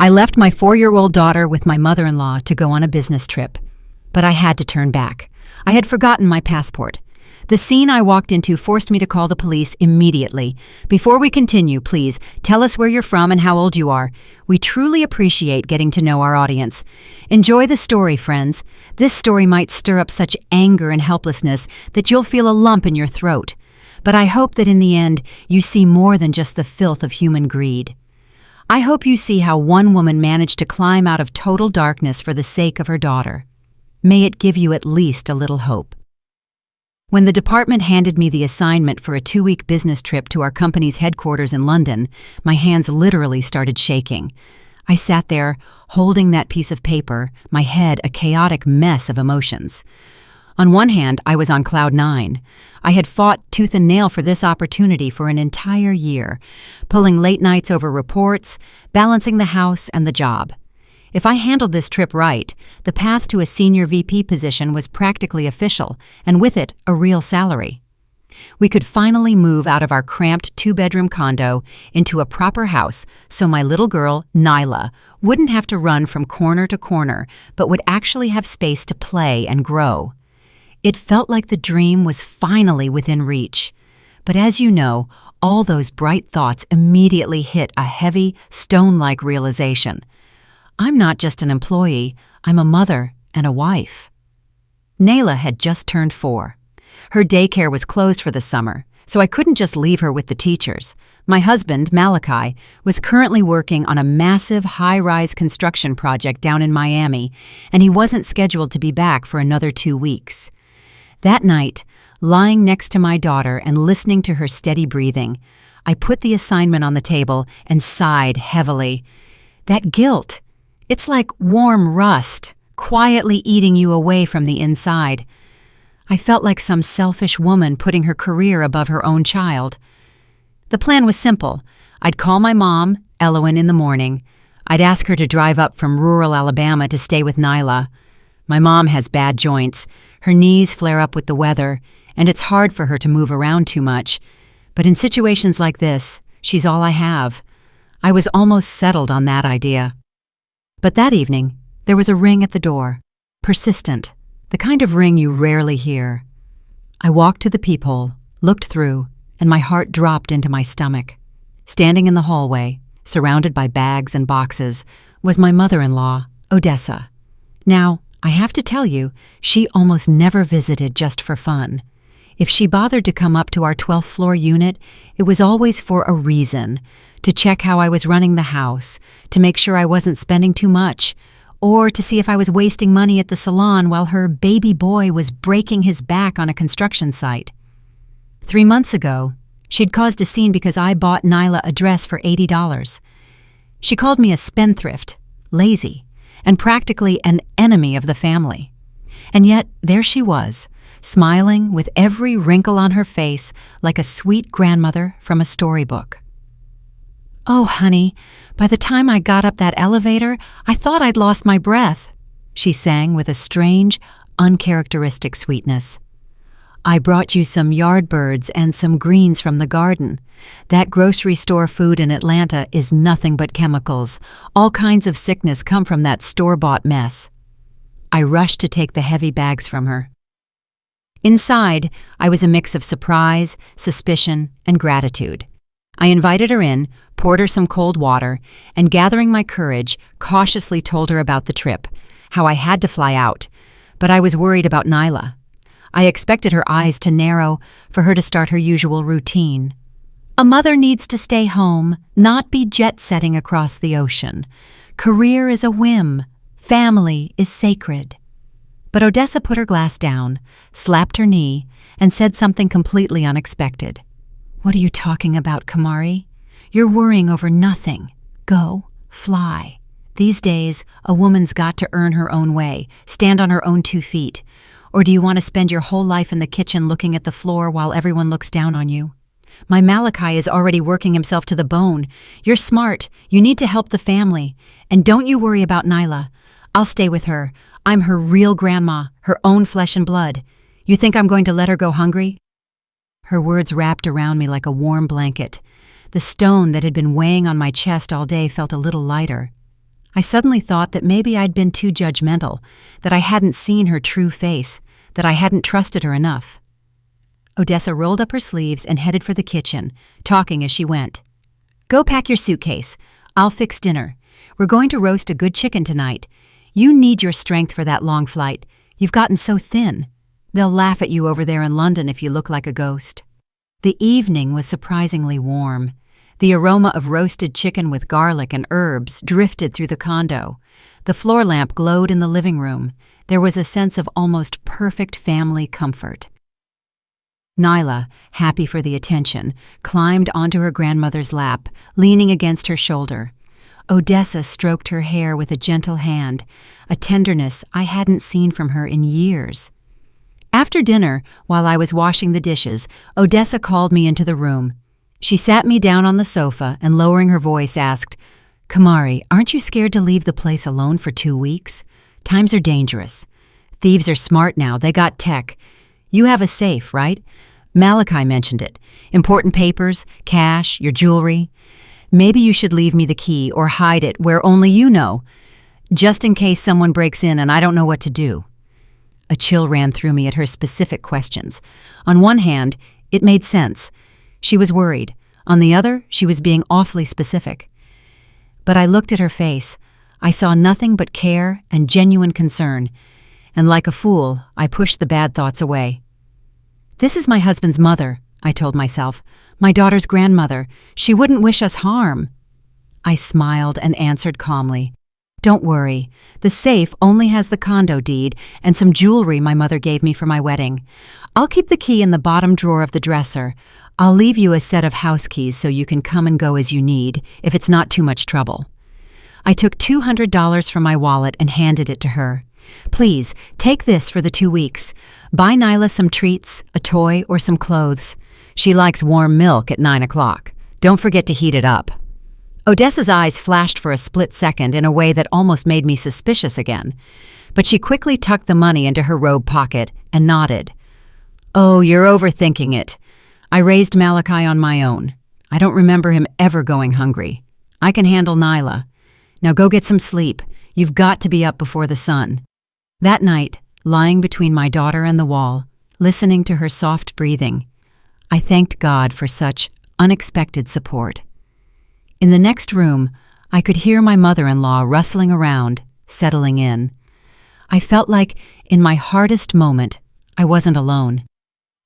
I left my 4-year-old daughter with my mother-in-law to go on a business trip, but I had to turn back. I had forgotten my passport. The scene I walked into forced me to call the police immediately. Before we continue, please, tell us where you're from and how old you are. We truly appreciate getting to know our audience. Enjoy the story, friends. This story might stir up such anger and helplessness that you'll feel a lump in your throat. But I hope that in the end, you see more than just the filth of human greed. I hope you see how one woman managed to climb out of total darkness for the sake of her daughter. May it give you at least a little hope. When the department handed me the assignment for a 2-week business trip to our company's headquarters in London, my hands literally started shaking. I sat there, holding that piece of paper, my head a chaotic mess of emotions. On one hand, I was on cloud 9. I had fought tooth and nail for this opportunity for an entire year, pulling late nights over reports, balancing the house and the job. If I handled this trip right, the path to a senior VP position was practically official, and with it, a real salary. We could finally move out of our cramped 2-bedroom condo into a proper house so my little girl, Nyla, wouldn't have to run from corner to corner, but would actually have space to play and grow. It felt like the dream was finally within reach. But as you know, all those bright thoughts immediately hit a heavy, stone-like realization. I'm not just an employee, I'm a mother and a wife. Nayla had just turned 4. Her daycare was closed for the summer, so I couldn't just leave her with the teachers. My husband, Malachi, was currently working on a massive high-rise construction project down in Miami, and he wasn't scheduled to be back for another 2 weeks. That night, lying next to my daughter and listening to her steady breathing, I put the assignment on the table and sighed heavily. That guilt, it's like warm rust, quietly eating you away from the inside. I felt like some selfish woman putting her career above her own child. The plan was simple. I'd call my mom, Elowen, in the morning. I'd ask her to drive up from rural Alabama to stay with Nyla. My mom has bad joints. Her knees flare up with the weather, and it's hard for her to move around too much. But in situations like this, she's all I have. I was almost settled on that idea. But that evening, there was a ring at the door. Persistent, the kind of ring you rarely hear. I walked to the peephole, looked through, and my heart dropped into my stomach. Standing in the hallway, surrounded by bags and boxes, was my mother-in-law, Odessa. Now, I have to tell you, she almost never visited just for fun. If she bothered to come up to our 12th floor unit, it was always for a reason, to check how I was running the house, to make sure I wasn't spending too much, or to see if I was wasting money at the salon while her baby boy was breaking his back on a construction site. 3 months ago, she'd caused a scene because I bought Nyla a dress for $80. She called me a spendthrift, lazy, and practically an enemy of the family. And yet, there she was, smiling with every wrinkle on her face like a sweet grandmother from a storybook. "Oh, honey, by the time I got up that elevator, I thought I'd lost my breath," she sang with a strange, uncharacteristic sweetness. "I brought you some yardbirds and some greens from the garden. That grocery store food in Atlanta is nothing but chemicals. All kinds of sickness come from that store-bought mess." I rushed to take the heavy bags from her. Inside, I was a mix of surprise, suspicion, and gratitude. I invited her in, poured her some cold water, and gathering my courage, cautiously told her about the trip, how I had to fly out, but I was worried about Nyla. I expected her eyes to narrow, for her to start her usual routine. "A mother needs to stay home, not be jet-setting across the ocean. Career is a whim. Family is sacred." But Odessa put her glass down, slapped her knee, and said something completely unexpected. "What are you talking about, Kamari? You're worrying over nothing. Go, fly. These days, a woman's got to earn her own way, stand on her own 2 feet. Or do you want to spend your whole life in the kitchen looking at the floor while everyone looks down on you? My Malachi is already working himself to the bone. You're smart. You need to help the family. And don't you worry about Nyla. I'll stay with her. I'm her real grandma, her own flesh and blood. You think I'm going to let her go hungry?" Her words wrapped around me like a warm blanket. The stone that had been weighing on my chest all day felt a little lighter. I suddenly thought that maybe I'd been too judgmental, that I hadn't seen her true face, that I hadn't trusted her enough. Odessa rolled up her sleeves and headed for the kitchen, talking as she went. "Go pack your suitcase. I'll fix dinner. We're going to roast a good chicken tonight. You need your strength for that long flight. You've gotten so thin. They'll laugh at you over there in London if you look like a ghost." The evening was surprisingly warm. The aroma of roasted chicken with garlic and herbs drifted through the condo. The floor lamp glowed in the living room. There was a sense of almost perfect family comfort. Nyla, happy for the attention, climbed onto her grandmother's lap, leaning against her shoulder. Odessa stroked her hair with a gentle hand, a tenderness I hadn't seen from her in years. After dinner, while I was washing the dishes, Odessa called me into the room. She sat me down on the sofa and, lowering her voice, asked, "Kamari, aren't you scared to leave the place alone for 2 weeks? Times are dangerous. Thieves are smart now. They got tech. You have a safe, right? Malachi mentioned it. Important papers, cash, your jewelry. Maybe you should leave me the key or hide it where only you know, just in case someone breaks in and I don't know what to do." A chill ran through me at her specific questions. On one hand, it made sense. She was worried. On the other, she was being awfully specific. But I looked at her face. I saw nothing but care and genuine concern. And like a fool, I pushed the bad thoughts away. "This is my husband's mother," I told myself. "My daughter's grandmother. She wouldn't wish us harm." I smiled and answered calmly, "Don't worry. The safe only has the condo deed and some jewelry my mother gave me for my wedding. I'll keep the key in the bottom drawer of the dresser. I'll leave you a set of house keys so you can come and go as you need, if it's not too much trouble." I took $200 from my wallet and handed it to her. "Please, take this for the 2 weeks. Buy Nyla some treats, a toy, or some clothes. She likes warm milk at 9 o'clock. Don't forget to heat it up." Odessa's eyes flashed for a split second in a way that almost made me suspicious again. But she quickly tucked the money into her robe pocket and nodded. "Oh, you're overthinking it. I raised Malachi on my own. I don't remember him ever going hungry. I can handle Nyla. Now go get some sleep. You've got to be up before the sun." That night, lying between my daughter and the wall, listening to her soft breathing, I thanked God for such unexpected support. In the next room, I could hear my mother-in-law rustling around, settling in. I felt like, in my hardest moment, I wasn't alone.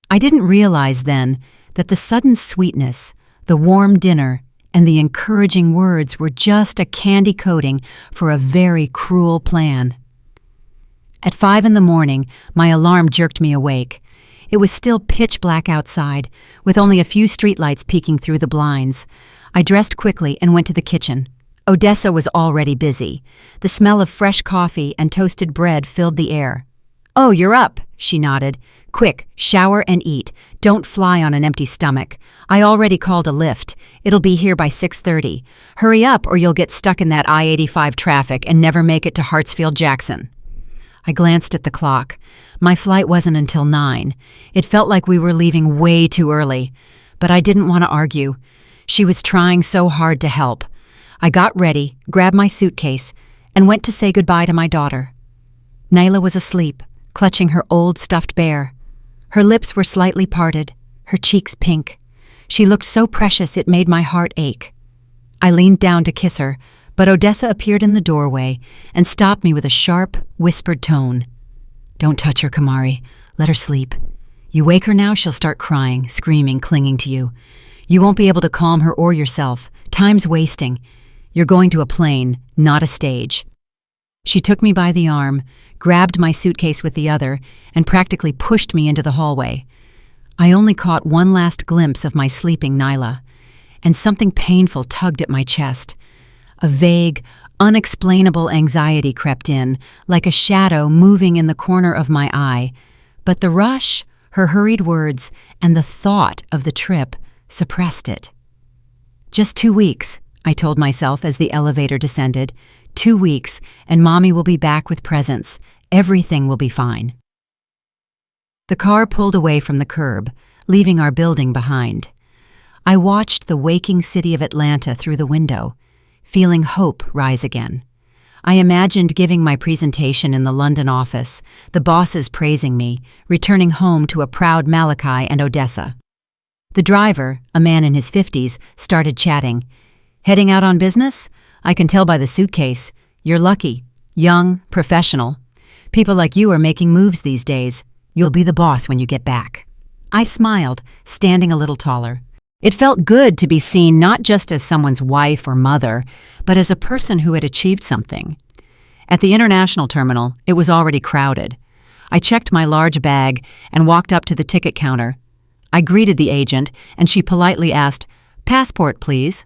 I didn't realize then that the sudden sweetness, the warm dinner, and the encouraging words were just a candy coating for a very cruel plan. At 5 in the morning, my alarm jerked me awake. It was still pitch black outside, with only a few streetlights peeking through the blinds. I dressed quickly and went to the kitchen. Odessa was already busy. The smell of fresh coffee and toasted bread filled the air. "Oh, you're up," she nodded. "Quick, shower and eat. Don't fly on an empty stomach. I already called a lift. It'll be here by 6:30. Hurry up or you'll get stuck in that I-85 traffic and never make it to Hartsfield-Jackson." I glanced at the clock. My flight wasn't until 9. It felt like we were leaving way too early. But I didn't want to argue. She was trying so hard to help. I got ready, grabbed my suitcase, and went to say goodbye to my daughter. Nyla was asleep, clutching her old stuffed bear. Her lips were slightly parted, her cheeks pink. She looked so precious it made my heart ache. I leaned down to kiss her, but Odessa appeared in the doorway and stopped me with a sharp, whispered tone. "Don't touch her, Kamari. Let her sleep. You wake her now, she'll start crying, screaming, clinging to you. You won't be able to calm her or yourself. Time's wasting. You're going to a plane, not a stage." She took me by the arm, grabbed my suitcase with the other, and practically pushed me into the hallway. I only caught one last glimpse of my sleeping Nyla, and something painful tugged at my chest. A vague, unexplainable anxiety crept in, like a shadow moving in the corner of my eye. But the rush, her hurried words, and the thought of the trip suppressed it. "Just 2 weeks," I told myself as the elevator descended. 2 weeks, and Mommy will be back with presents. Everything will be fine. The car pulled away from the curb, leaving our building behind. I watched the waking city of Atlanta through the window, feeling hope rise again. I imagined giving my presentation in the London office, the bosses praising me, returning home to a proud Malachi and Odessa. The driver, a man in his 50s, started chatting. "Heading out on business? I can tell by the suitcase. You're lucky. Young, professional. People like you are making moves these days. You'll be the boss when you get back." I smiled, standing a little taller. It felt good to be seen not just as someone's wife or mother, but as a person who had achieved something. At the international terminal, it was already crowded. I checked my large bag and walked up to the ticket counter. I greeted the agent, and she politely asked, "Passport, please."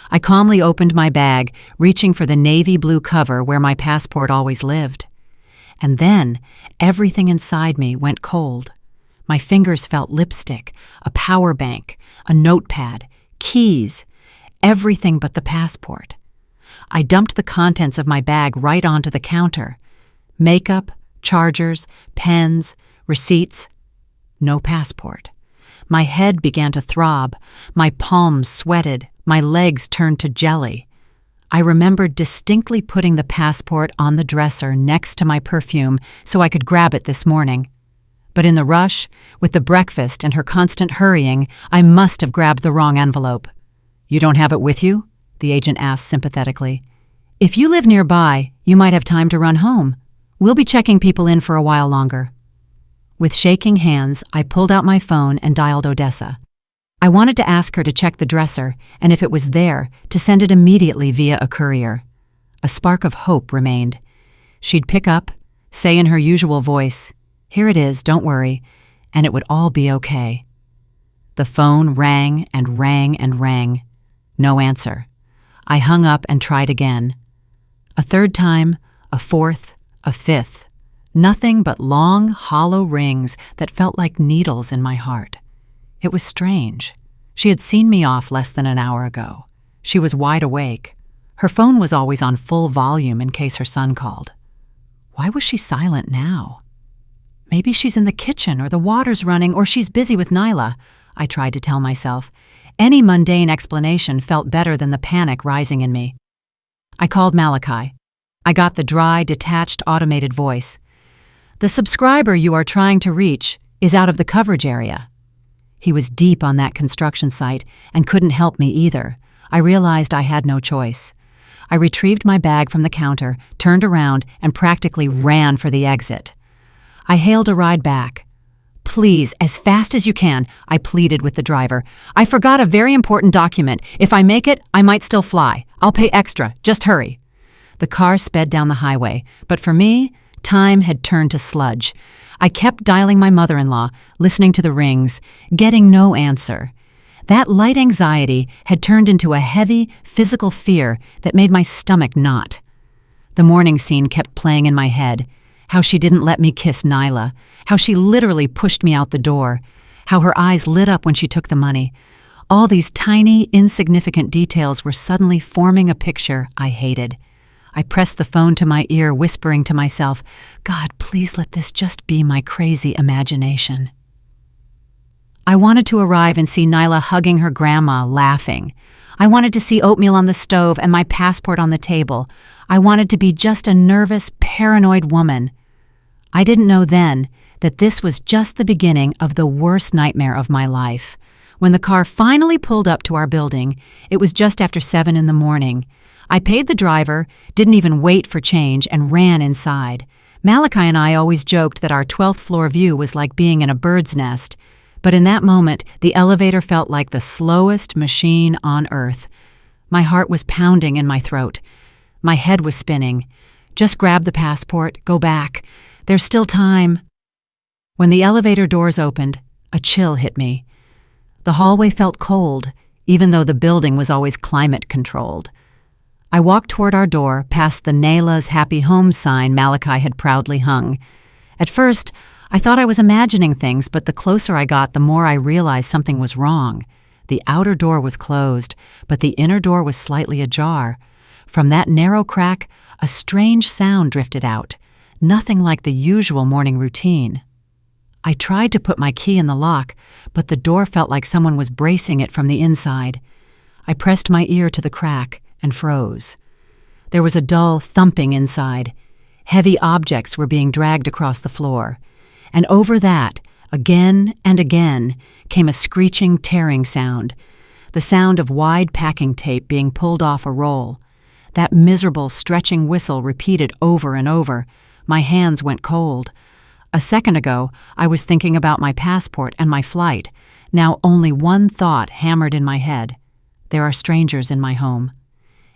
I calmly opened my bag, reaching for the navy blue cover where my passport always lived. And then, everything inside me went cold. My fingers felt lipstick, a power bank, a notepad, keys, everything but the passport. I dumped the contents of my bag right onto the counter. Makeup, chargers, pens, receipts. No passport. My head began to throb, my palms sweated, my legs turned to jelly. I remembered distinctly putting the passport on the dresser next to my perfume so I could grab it this morning. But in the rush, with the breakfast and her constant hurrying, I must have grabbed the wrong envelope. "You don't have it with you?" the agent asked sympathetically. "If you live nearby, you might have time to run home. We'll be checking people in for a while longer." With shaking hands, I pulled out my phone and dialed Odessa. I wanted to ask her to check the dresser, and if it was there, to send it immediately via a courier. A spark of hope remained. She'd pick up, say in her usual voice, "Here it is, don't worry," and it would all be okay. The phone rang and rang and rang. No answer. I hung up and tried again. A third time, a fourth, a fifth. Nothing but long, hollow rings that felt like needles in my heart. It was strange. She had seen me off less than an hour ago. She was wide awake. Her phone was always on full volume in case her son called. Why was she silent now? Maybe she's in the kitchen, or the water's running, or she's busy with Nyla, I tried to tell myself. Any mundane explanation felt better than the panic rising in me. I called Malachi. I got the dry, detached, automated voice. "The subscriber you are trying to reach is out of the coverage area." He was deep on that construction site and couldn't help me either. I realized I had no choice. I retrieved my bag from the counter, turned around, and practically ran for the exit. I hailed a ride back. "Please, as fast as you can," I pleaded with the driver. "I forgot a very important document. If I make it, I might still fly. I'll pay extra. Just hurry." The car sped down the highway, but for me, time had turned to sludge. I kept dialing my mother-in-law, listening to the rings, getting no answer. That light anxiety had turned into a heavy, physical fear that made my stomach knot. The morning scene kept playing in my head. How she didn't let me kiss Nyla, how she literally pushed me out the door, how her eyes lit up when she took the money. All these tiny, insignificant details were suddenly forming a picture I hated. I pressed the phone to my ear, whispering to myself, "God, please let this just be my crazy imagination." I wanted to arrive and see Nyla hugging her grandma, laughing. I wanted to see oatmeal on the stove and my passport on the table. I wanted to be just a nervous, paranoid woman. I didn't know then that this was just the beginning of the worst nightmare of my life. When the car finally pulled up to our building, it was just after 7 in the morning. I paid the driver, didn't even wait for change, and ran inside. Malachi and I always joked that our 12th floor view was like being in a bird's nest, but in that moment, the elevator felt like the slowest machine on earth. My heart was pounding in my throat. My head was spinning. Just grab the passport, go back. There's still time. When the elevator doors opened, a chill hit me. The hallway felt cold, even though the building was always climate-controlled. I walked toward our door, past the Nayla's Happy Home sign Malachi had proudly hung. At first, I thought I was imagining things, but the closer I got, the more I realized something was wrong. The outer door was closed, but the inner door was slightly ajar. From that narrow crack, a strange sound drifted out, nothing like the usual morning routine. I tried to put my key in the lock, but the door felt like someone was bracing it from the inside. I pressed my ear to the crack and froze. There was a dull thumping inside. Heavy objects were being dragged across the floor. And over that, again and again, came a screeching, tearing sound. The sound of wide packing tape being pulled off a roll. That miserable, stretching whistle repeated over and over. My hands went cold. A second ago, I was thinking about my passport and my flight. Now only one thought hammered in my head. There are strangers in my home.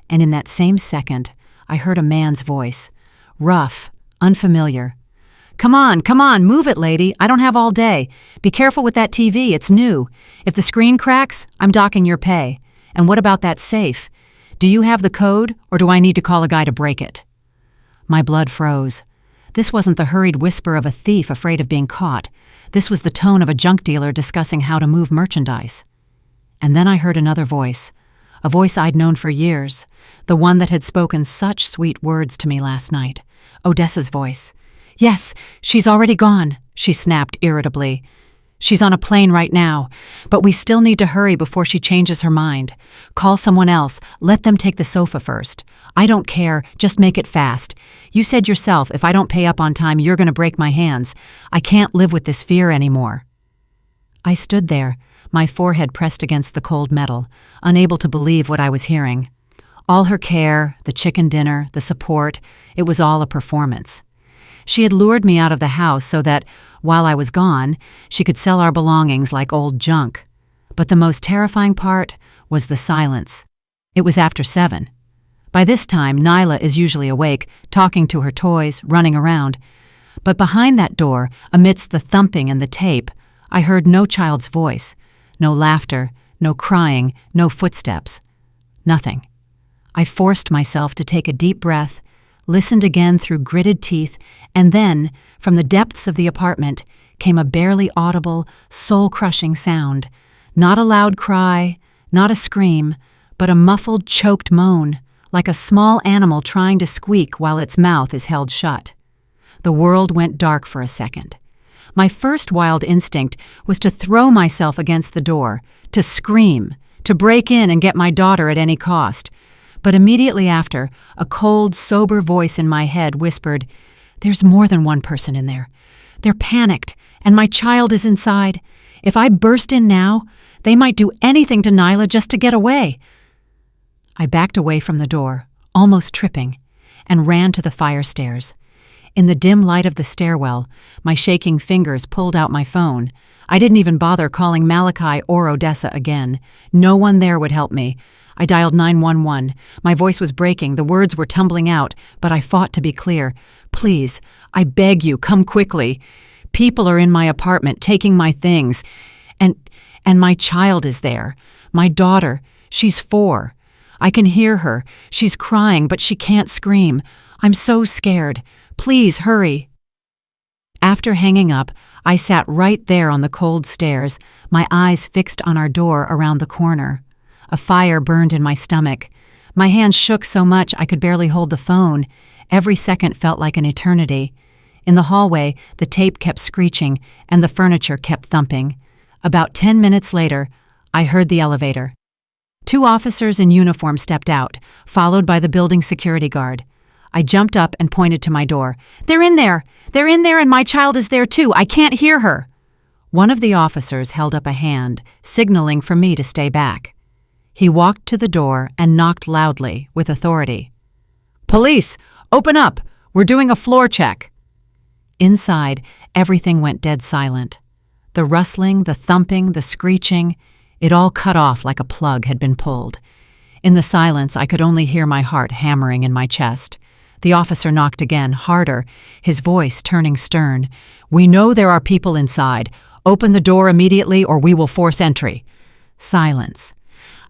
And in that same second, I heard a man's voice. Rough, unfamiliar. Come on, move it, lady. I don't have all day. Be careful with that TV, it's new. If the screen cracks, I'm docking your pay. And what about that safe? Do you have the code, or do I need to call a guy to break it? My blood froze. This wasn't the hurried whisper of a thief afraid of being caught. This was the tone of a junk dealer discussing how to move merchandise. And then I heard another voice, a voice I'd known for years, the one that had spoken such sweet words to me last night, Odessa's voice. Yes, she's already gone, she snapped irritably. She's on a plane right now, but we still need to hurry before she changes her mind. Call someone else, let them take the sofa first. I don't care, just make it fast. You said yourself if I don't pay up on time, you're going to break my hands. I can't live with this fear anymore. I stood there, my forehead pressed against the cold metal, unable to believe what I was hearing. All her care, the chicken dinner, the support, it was all a performance. She had lured me out of the house so that, while I was gone, she could sell our belongings like old junk. But the most terrifying part was the silence. It was after 7. By this time, Nyla is usually awake, talking to her toys, running around. But behind that door, amidst the thumping and the tape, I heard no child's voice, no laughter, no crying, no footsteps. Nothing. I forced myself to take a deep breath, listened again through gritted teeth, and then, from the depths of the apartment, came a barely audible, soul-crushing sound. Not a loud cry, not a scream, but a muffled, choked moan, like a small animal trying to squeak while its mouth is held shut. The world went dark for a second. My first wild instinct was to throw myself against the door, to scream, to break in and get my daughter at any cost. But immediately after, a cold, sober voice in my head whispered, "There's more than one person in there. They're panicked, and my child is inside. If I burst in now, they might do anything to Nyla just to get away." I backed away from the door, almost tripping, and ran to the fire stairs. In the dim light of the stairwell, my shaking fingers pulled out my phone. I didn't even bother calling Malachi or Odessa again. No one there would help me. I dialed 911. My voice was breaking, the words were tumbling out, but I fought to be clear. "Please, I beg you, come quickly. People are in my apartment taking my things. And my child is there. My daughter, she's 4. I can hear her. She's crying, but she can't scream. I'm so scared. Please hurry." After hanging up, I sat right there on the cold stairs, my eyes fixed on our door around the corner. A fire burned in my stomach. My hands shook so much I could barely hold the phone. Every second felt like an eternity. In the hallway, the tape kept screeching and the furniture kept thumping. About 10 minutes later, I heard the elevator. 2 officers in uniform stepped out, followed by the building security guard. I jumped up and pointed to my door. "They're in there! They're in there and my child is there too! I can't hear her!" One of the officers held up a hand, signaling for me to stay back. He walked to the door and knocked loudly, with authority. "Police! Open up! We're doing a floor check!" Inside, everything went dead silent. The rustling, the thumping, the screeching, it all cut off like a plug had been pulled. In the silence, I could only hear my heart hammering in my chest. The officer knocked again, harder, his voice turning stern. "We know there are people inside. Open the door immediately or we will force entry." Silence.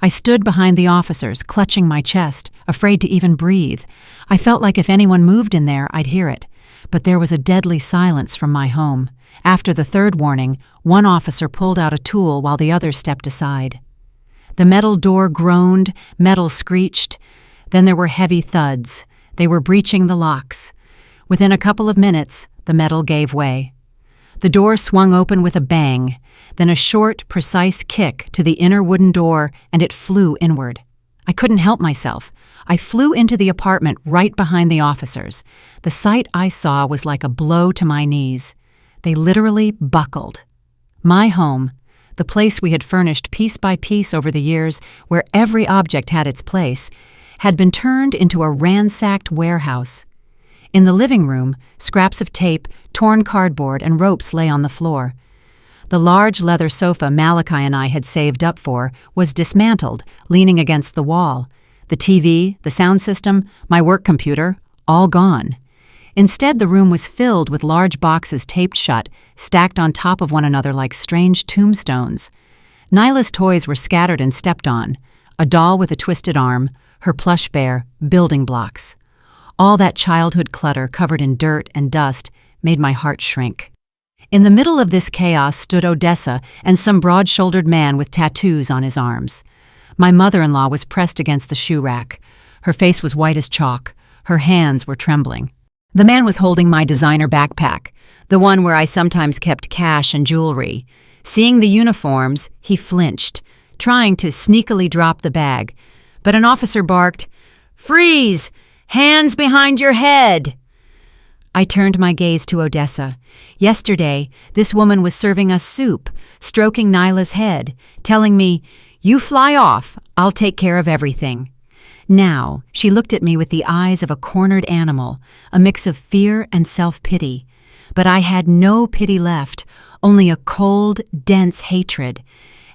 I stood behind the officers, clutching my chest, afraid to even breathe. I felt like if anyone moved in there, I'd hear it. But there was a deadly silence from my home. After the 3rd warning, one officer pulled out a tool while the others stepped aside. The metal door groaned, metal screeched. Then there were heavy thuds. They were breaching the locks. Within a couple of minutes, the metal gave way. The door swung open with a bang, then a short, precise kick to the inner wooden door, and it flew inward. I couldn't help myself. I flew into the apartment right behind the officers. The sight I saw was like a blow to my knees. They literally buckled. My home, the place we had furnished piece by piece over the years, where every object had its place, had been turned into a ransacked warehouse. In the living room, scraps of tape, torn cardboard, and ropes lay on the floor. The large leather sofa Malachi and I had saved up for was dismantled, leaning against the wall. The TV, the sound system, my work computer, all gone. Instead, the room was filled with large boxes taped shut, stacked on top of one another like strange tombstones. Nyla's toys were scattered and stepped on. A doll with a twisted arm, her plush bear, building blocks. All that childhood clutter covered in dirt and dust made my heart shrink. In the middle of this chaos stood Odessa and some broad-shouldered man with tattoos on his arms. My mother-in-law was pressed against the shoe rack. Her face was white as chalk. Her hands were trembling. The man was holding my designer backpack, the one where I sometimes kept cash and jewelry. Seeing the uniforms, he flinched, trying to sneakily drop the bag. But an officer barked, "Freeze! Hands behind your head!" I turned my gaze to Odessa. Yesterday, this woman was serving us soup, stroking Nyla's head, telling me, "You fly off, I'll take care of everything." Now, she looked at me with the eyes of a cornered animal, a mix of fear and self-pity. But I had no pity left, only a cold, dense hatred.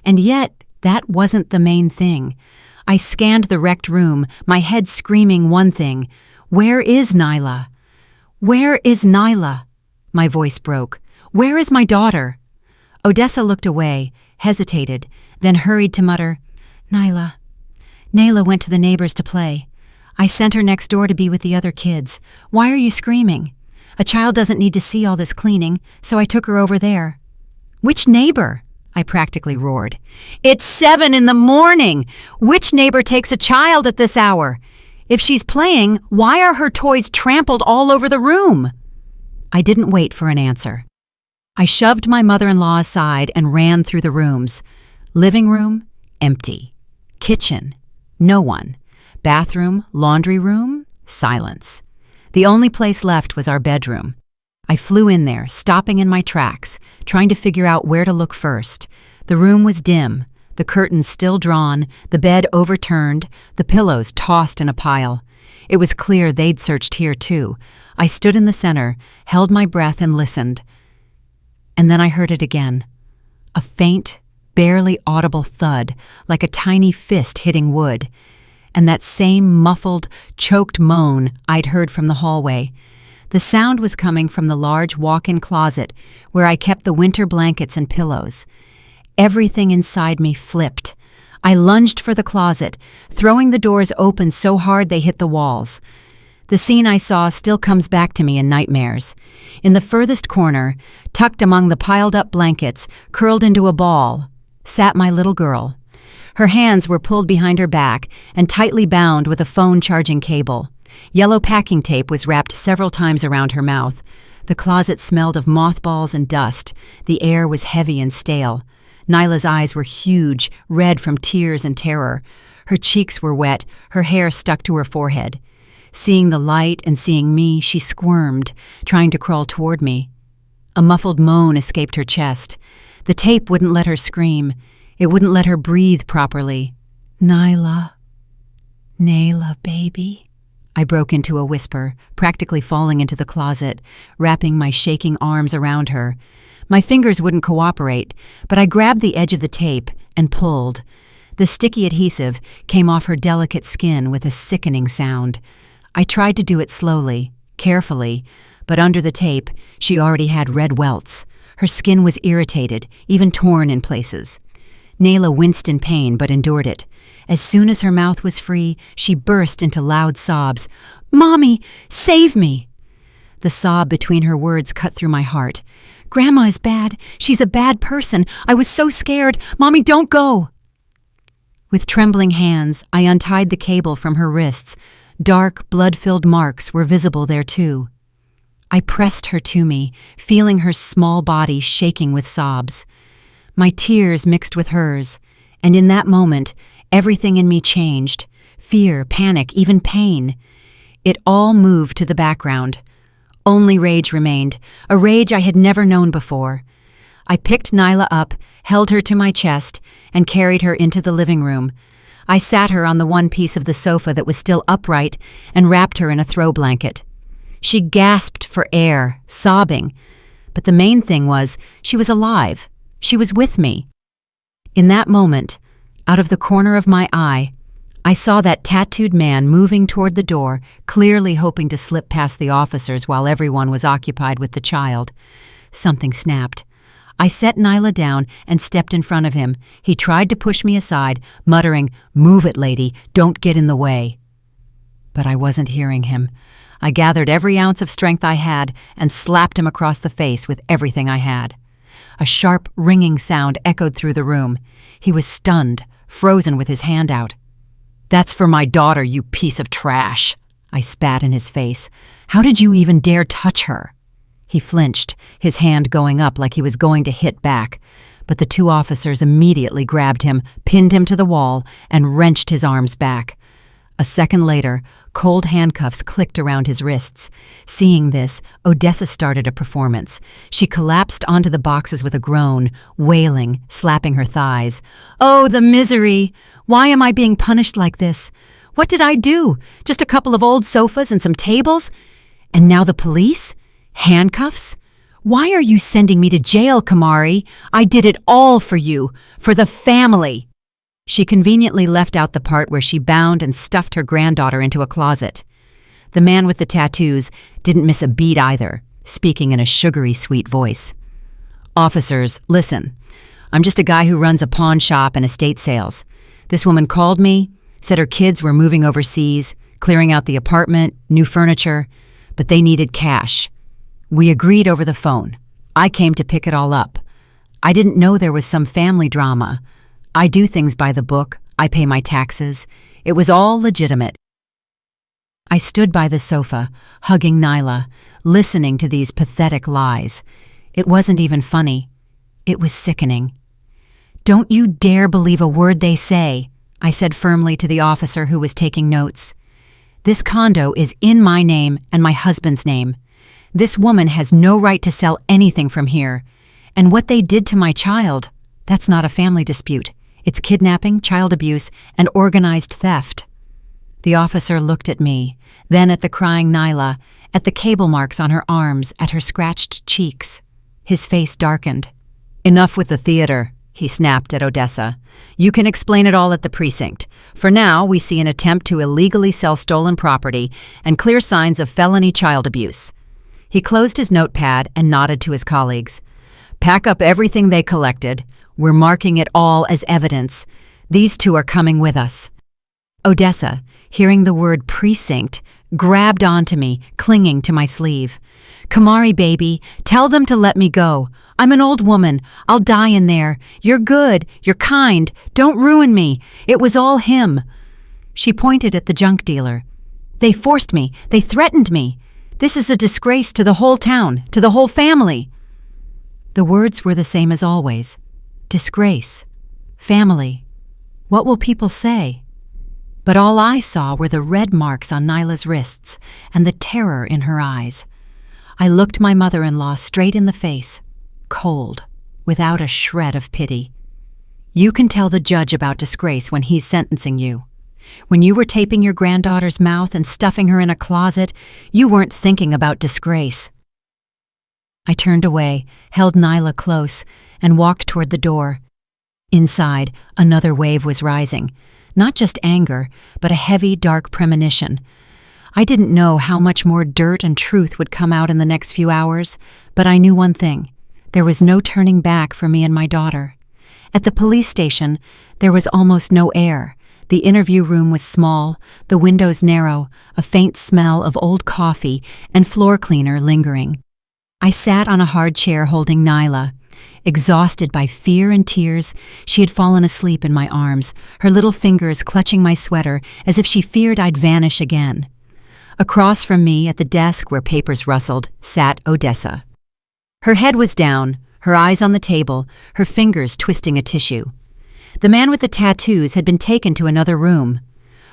And yet, that wasn't the main thing. I scanned the wrecked room, my head screaming one thing, "Where is Nyla? Where is Nyla?" My voice broke. "Where is my daughter?" Odessa looked away, hesitated, then hurried to mutter, "Nyla. Nayla went to the neighbors to play. I sent her next door to be with the other kids. Why are you screaming? A child doesn't need to see all this cleaning, so I took her over there." "Which neighbor?" I practically roared. "It's 7 in the morning! Which neighbor takes a child at this hour? If she's playing, why are her toys trampled all over the room?" I didn't wait for an answer. I shoved my mother-in-law aside and ran through the rooms. Living room, empty. Kitchen, no one. Bathroom, laundry room, silence. The only place left was our bedroom. I flew in there, stopping in my tracks, trying to figure out where to look first. The room was dim, the curtains still drawn, the bed overturned, the pillows tossed in a pile. It was clear they'd searched here too. I stood in the center, held my breath and listened. And then I heard it again. A faint, barely audible thud, like a tiny fist hitting wood. And that same muffled, choked moan I'd heard from the hallway. The sound was coming from the large walk-in closet where I kept the winter blankets and pillows. Everything inside me flipped. I lunged for the closet, throwing the doors open so hard they hit the walls. The scene I saw still comes back to me in nightmares. In the furthest corner, tucked among the piled-up blankets, curled into a ball, sat my little girl. Her hands were pulled behind her back and tightly bound with a phone charging cable. Yellow packing tape was wrapped several times around her mouth. The closet smelled of mothballs and dust. The air was heavy and stale. Nyla's eyes were huge, red from tears and terror. Her cheeks were wet, her hair stuck to her forehead. Seeing the light and seeing me, she squirmed, trying to crawl toward me. A muffled moan escaped her chest. The tape wouldn't let her scream. It wouldn't let her breathe properly. "Nyla. Nayla, baby." I broke into a whisper, practically falling into the closet, wrapping my shaking arms around her. My fingers wouldn't cooperate, but I grabbed the edge of the tape and pulled. The sticky adhesive came off her delicate skin with a sickening sound. I tried to do it slowly, carefully, but under the tape, she already had red welts. Her skin was irritated, even torn in places. Nayla winced in pain but endured it. As soon as her mouth was free, she burst into loud sobs. "Mommy, save me!" The sob between her words cut through my heart. "Grandma is bad. She's a bad person. I was so scared. Mommy, don't go!" With trembling hands, I untied the cable from her wrists. Dark, blood-filled marks were visible there too. I pressed her to me, feeling her small body shaking with sobs. My tears mixed with hers, and in that moment, everything in me changed. fear, panic, even pain. It all moved to the background. Only rage remained, a rage I had never known before. I picked Nyla up, held her to my chest, and carried her into the living room. I sat her on the one piece of the sofa that was still upright and wrapped her in a throw blanket. She gasped for air, sobbing. But the main thing was, she was alive. She was with me. In that moment, out of the corner of my eye, I saw that tattooed man moving toward the door, clearly hoping to slip past the officers while everyone was occupied with the child. Something snapped. I set Nyla down and stepped in front of him. He tried to push me aside, muttering, "Move it, lady, don't get in the way." But I wasn't hearing him. I gathered every ounce of strength I had and slapped him across the face with everything I had. A sharp, ringing sound echoed through the room. He was stunned, frozen with his hand out. "That's for my daughter, you piece of trash," I spat in his face. "How did you even dare touch her?" He flinched, his hand going up like he was going to hit back. But the two officers immediately grabbed him, pinned him to the wall, and wrenched his arms back. A second later, cold handcuffs clicked around his wrists. Seeing this, Odessa started a performance. She collapsed onto the boxes with a groan, wailing, slapping her thighs. "Oh, the misery! Why am I being punished like this? What did I do? Just a couple of old sofas and some tables? And now the police? Handcuffs? Why are you sending me to jail, Kamari? I did it all for you, for the family." She conveniently left out the part where she bound and stuffed her granddaughter into a closet. The man with the tattoos didn't miss a beat either, speaking in a sugary sweet voice. "Officers, listen. I'm just a guy who runs a pawn shop and estate sales. This woman called me, said her kids were moving overseas, clearing out the apartment, new furniture, but they needed cash. We agreed over the phone. I came to pick it all up. I didn't know there was some family drama. I do things by the book. I pay my taxes. It was all legitimate." I stood by the sofa, hugging Nyla, listening to these pathetic lies. It wasn't even funny. It was sickening. "Don't you dare believe a word they say," I said firmly to the officer who was taking notes. "This condo is in my name and my husband's name. This woman has no right to sell anything from here. And what they did to my child, that's not a family dispute. It's kidnapping, child abuse, and organized theft." The officer looked at me, then at the crying Nyla, at the cable marks on her arms, at her scratched cheeks. His face darkened. "Enough with the theater," he snapped at Odessa. "You can explain it all at the precinct. For now, we see an attempt to illegally sell stolen property and clear signs of felony child abuse." He closed his notepad and nodded to his colleagues. "Pack up everything they collected. We're marking it all as evidence. These two are coming with us." Odessa, hearing the word precinct, grabbed onto me, clinging to my sleeve. "Kamari, baby, tell them to let me go. I'm an old woman. I'll die in there. You're good. You're kind. Don't ruin me. It was all him." She pointed at the junk dealer. "They forced me. They threatened me. This is a disgrace to the whole town, to the whole family." The words were the same as always. Disgrace. Family. What will people say? But all I saw were the red marks on Nyla's wrists and the terror in her eyes. I looked my mother-in-law straight in the face, cold, without a shred of pity. "You can tell the judge about disgrace when he's sentencing you. When you were taping your granddaughter's mouth and stuffing her in a closet, you weren't thinking about disgrace." I turned away, held Nyla close, and walked toward the door. Inside, another wave was rising. Not just anger, but a heavy, dark premonition. I didn't know how much more dirt and truth would come out in the next few hours, but I knew one thing. There was no turning back for me and my daughter. At the police station, there was almost no air. The interview room was small, the windows narrow, a faint smell of old coffee and floor cleaner lingering. I sat on a hard chair holding Nyla. Exhausted by fear and tears, she had fallen asleep in my arms, her little fingers clutching my sweater as if she feared I'd vanish again. Across from me, at the desk where papers rustled, sat Odessa. Her head was down, her eyes on the table, her fingers twisting a tissue. The man with the tattoos had been taken to another room.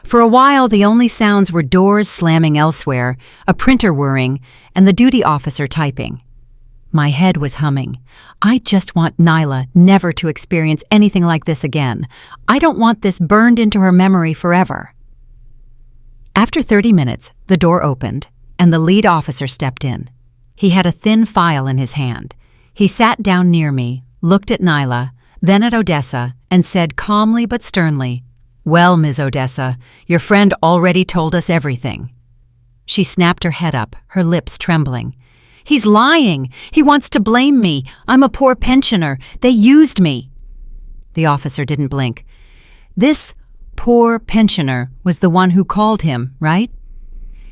For a while, the only sounds were doors slamming elsewhere, a printer whirring, and the duty officer typing. My head was humming. I just want Nyla never to experience anything like this again. I don't want this burned into her memory forever. After 30 minutes, the door opened, and the lead officer stepped in. He had a thin file in his hand. He sat down near me, looked at Nyla, then at Odessa, and said calmly but sternly, "Well, Ms. Odessa, your friend already told us everything." She snapped her head up, her lips trembling. "He's lying! He wants to blame me! I'm a poor pensioner! They used me!" The officer didn't blink. This poor pensioner was the one who called him, right?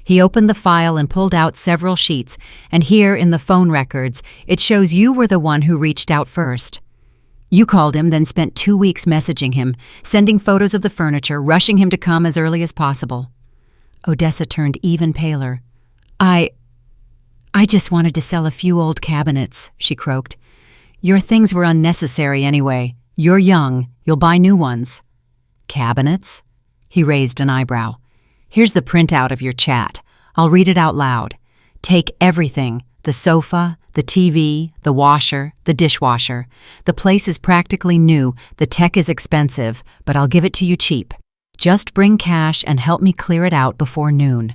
He opened the file and pulled out several sheets, and here in the phone records, it shows you were the one who reached out first. You called him, then spent 2 weeks messaging him, sending photos of the furniture, rushing him to come as early as possible. Odessa turned even paler. I just wanted to sell a few old cabinets," she croaked. "Your things were unnecessary anyway. You're young. You'll buy new ones." "Cabinets?" He raised an eyebrow. "Here's the printout of your chat. I'll read it out loud. Take everything, the sofa, the TV, the washer, the dishwasher. The place is practically new, the tech is expensive, but I'll give it to you cheap. Just bring cash and help me clear it out before noon."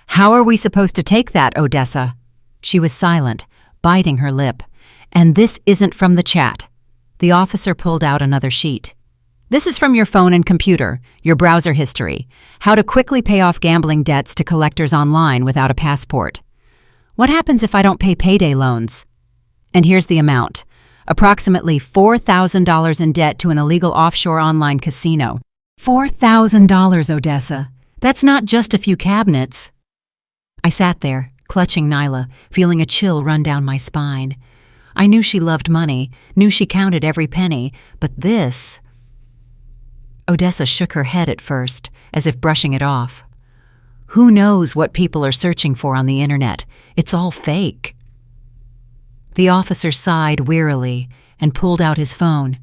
"How are we supposed to take that, Odessa?" She was silent, biting her lip. "And this isn't from the chat." The officer pulled out another sheet. "This is from your phone and computer, your browser history, how to quickly pay off gambling debts to collectors online without a passport. What happens if I don't pay payday loans? And here's the amount, approximately $4,000 in debt to an illegal offshore online casino." $4,000, Odessa. That's not just a few cabinets. I sat there, clutching Nyla, feeling a chill run down my spine. I knew she loved money, knew she counted every penny, but this... Odessa shook her head at first, as if brushing it off. "Who knows what people are searching for on the internet? It's all fake." The officer sighed wearily and pulled out his phone.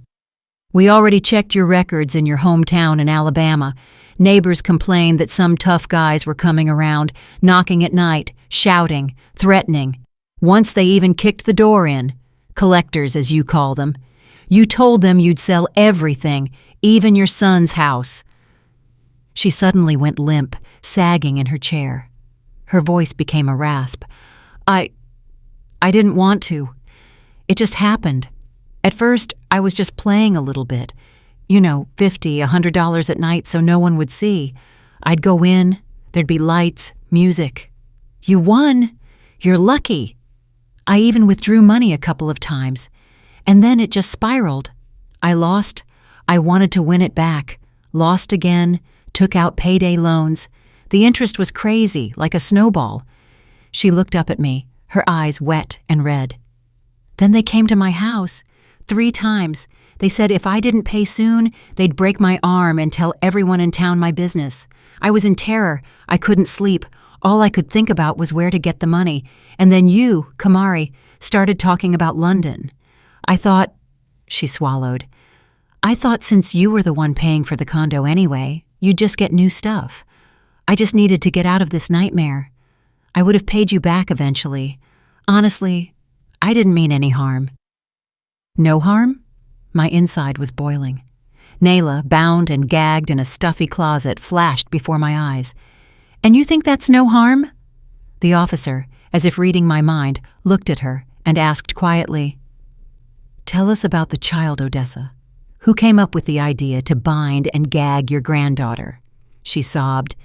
"We already checked your records in your hometown in Alabama. Neighbors complained that some tough guys were coming around, knocking at night, shouting, threatening. Once they even kicked the door in. Collectors, as you call them. You told them you'd sell everything, even your son's house." She suddenly went limp, sagging in her chair. Her voice became a rasp. I didn't want to. It just happened. At first, I was just playing a little bit. You know, $50, $100 at night so no one would see. I'd go in, there'd be lights, music. You won. You're lucky. I even withdrew money a couple of times. And then it just spiraled. I lost. I wanted to win it back. Lost again. Took out payday loans. The interest was crazy, like a snowball. She looked up at me, her eyes wet and red. Then they came to my house. 3 times. They said if I didn't pay soon, they'd break my arm and tell everyone in town my business. I was in terror. I couldn't sleep. All I could think about was where to get the money. And then you, Kamari, started talking about London. I thought, she swallowed, I thought since you were the one paying for the condo anyway, you'd just get new stuff. I just needed to get out of this nightmare. I would have paid you back eventually. Honestly, I didn't mean any harm." "No harm?" My inside was boiling. Nyla, bound and gagged in a stuffy closet, flashed before my eyes. "And you think that's no harm?" The officer, as if reading my mind, looked at her and asked quietly, "Tell us about the child, Odessa. Who came up with the idea to bind and gag your granddaughter?" She sobbed.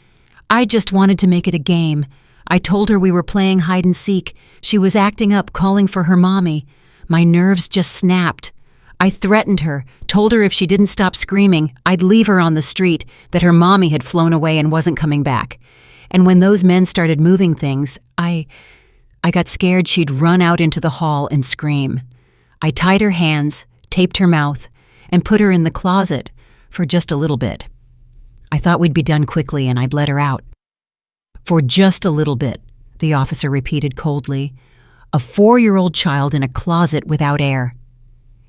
"I just wanted to make it a game. I told her we were playing hide and seek. She was acting up, calling for her mommy. My nerves just snapped. I threatened her, told her if she didn't stop screaming, I'd leave her on the street, that her mommy had flown away and wasn't coming back. And when those men started moving things, I got scared she'd run out into the hall and scream. I tied her hands, taped her mouth, and put her in the closet for just a little bit. I thought we'd be done quickly and I'd let her out." "For just a little bit," the officer repeated coldly. "A 4-year-old child in a closet without air."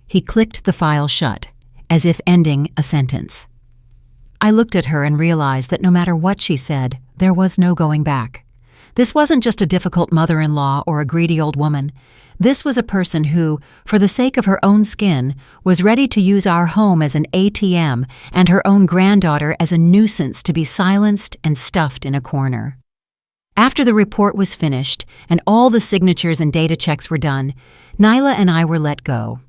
He clicked the file shut, as if ending a sentence. I looked at her and realized that no matter what she said, there was no going back. This wasn't just a difficult mother-in-law or a greedy old woman. This was a person who, for the sake of her own skin, was ready to use our home as an ATM and her own granddaughter as a nuisance to be silenced and stuffed in a corner. After the report was finished and all the signatures and data checks were done, Nyla and I were let go.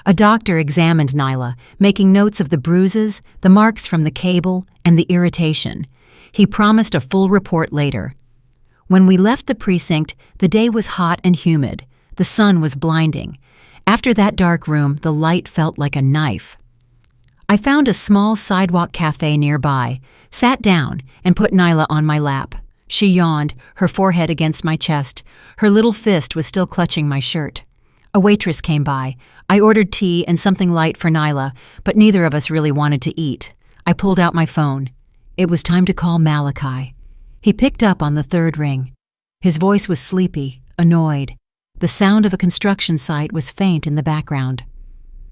A doctor examined Nyla, making notes of the bruises, the marks from the cable, and the irritation. He promised a full report later. When we left the precinct, the day was hot and humid. The sun was blinding. After that dark room, the light felt like a knife. I found a small sidewalk cafe nearby, sat down, and put Nyla on my lap. She yawned, her forehead against my chest. Her little fist was still clutching my shirt. A waitress came by. I ordered tea and something light for Nyla, but neither of us really wanted to eat. I pulled out my phone. It was time to call Malachi. He picked up on the third ring. His voice was sleepy, annoyed. The sound of a construction site was faint in the background.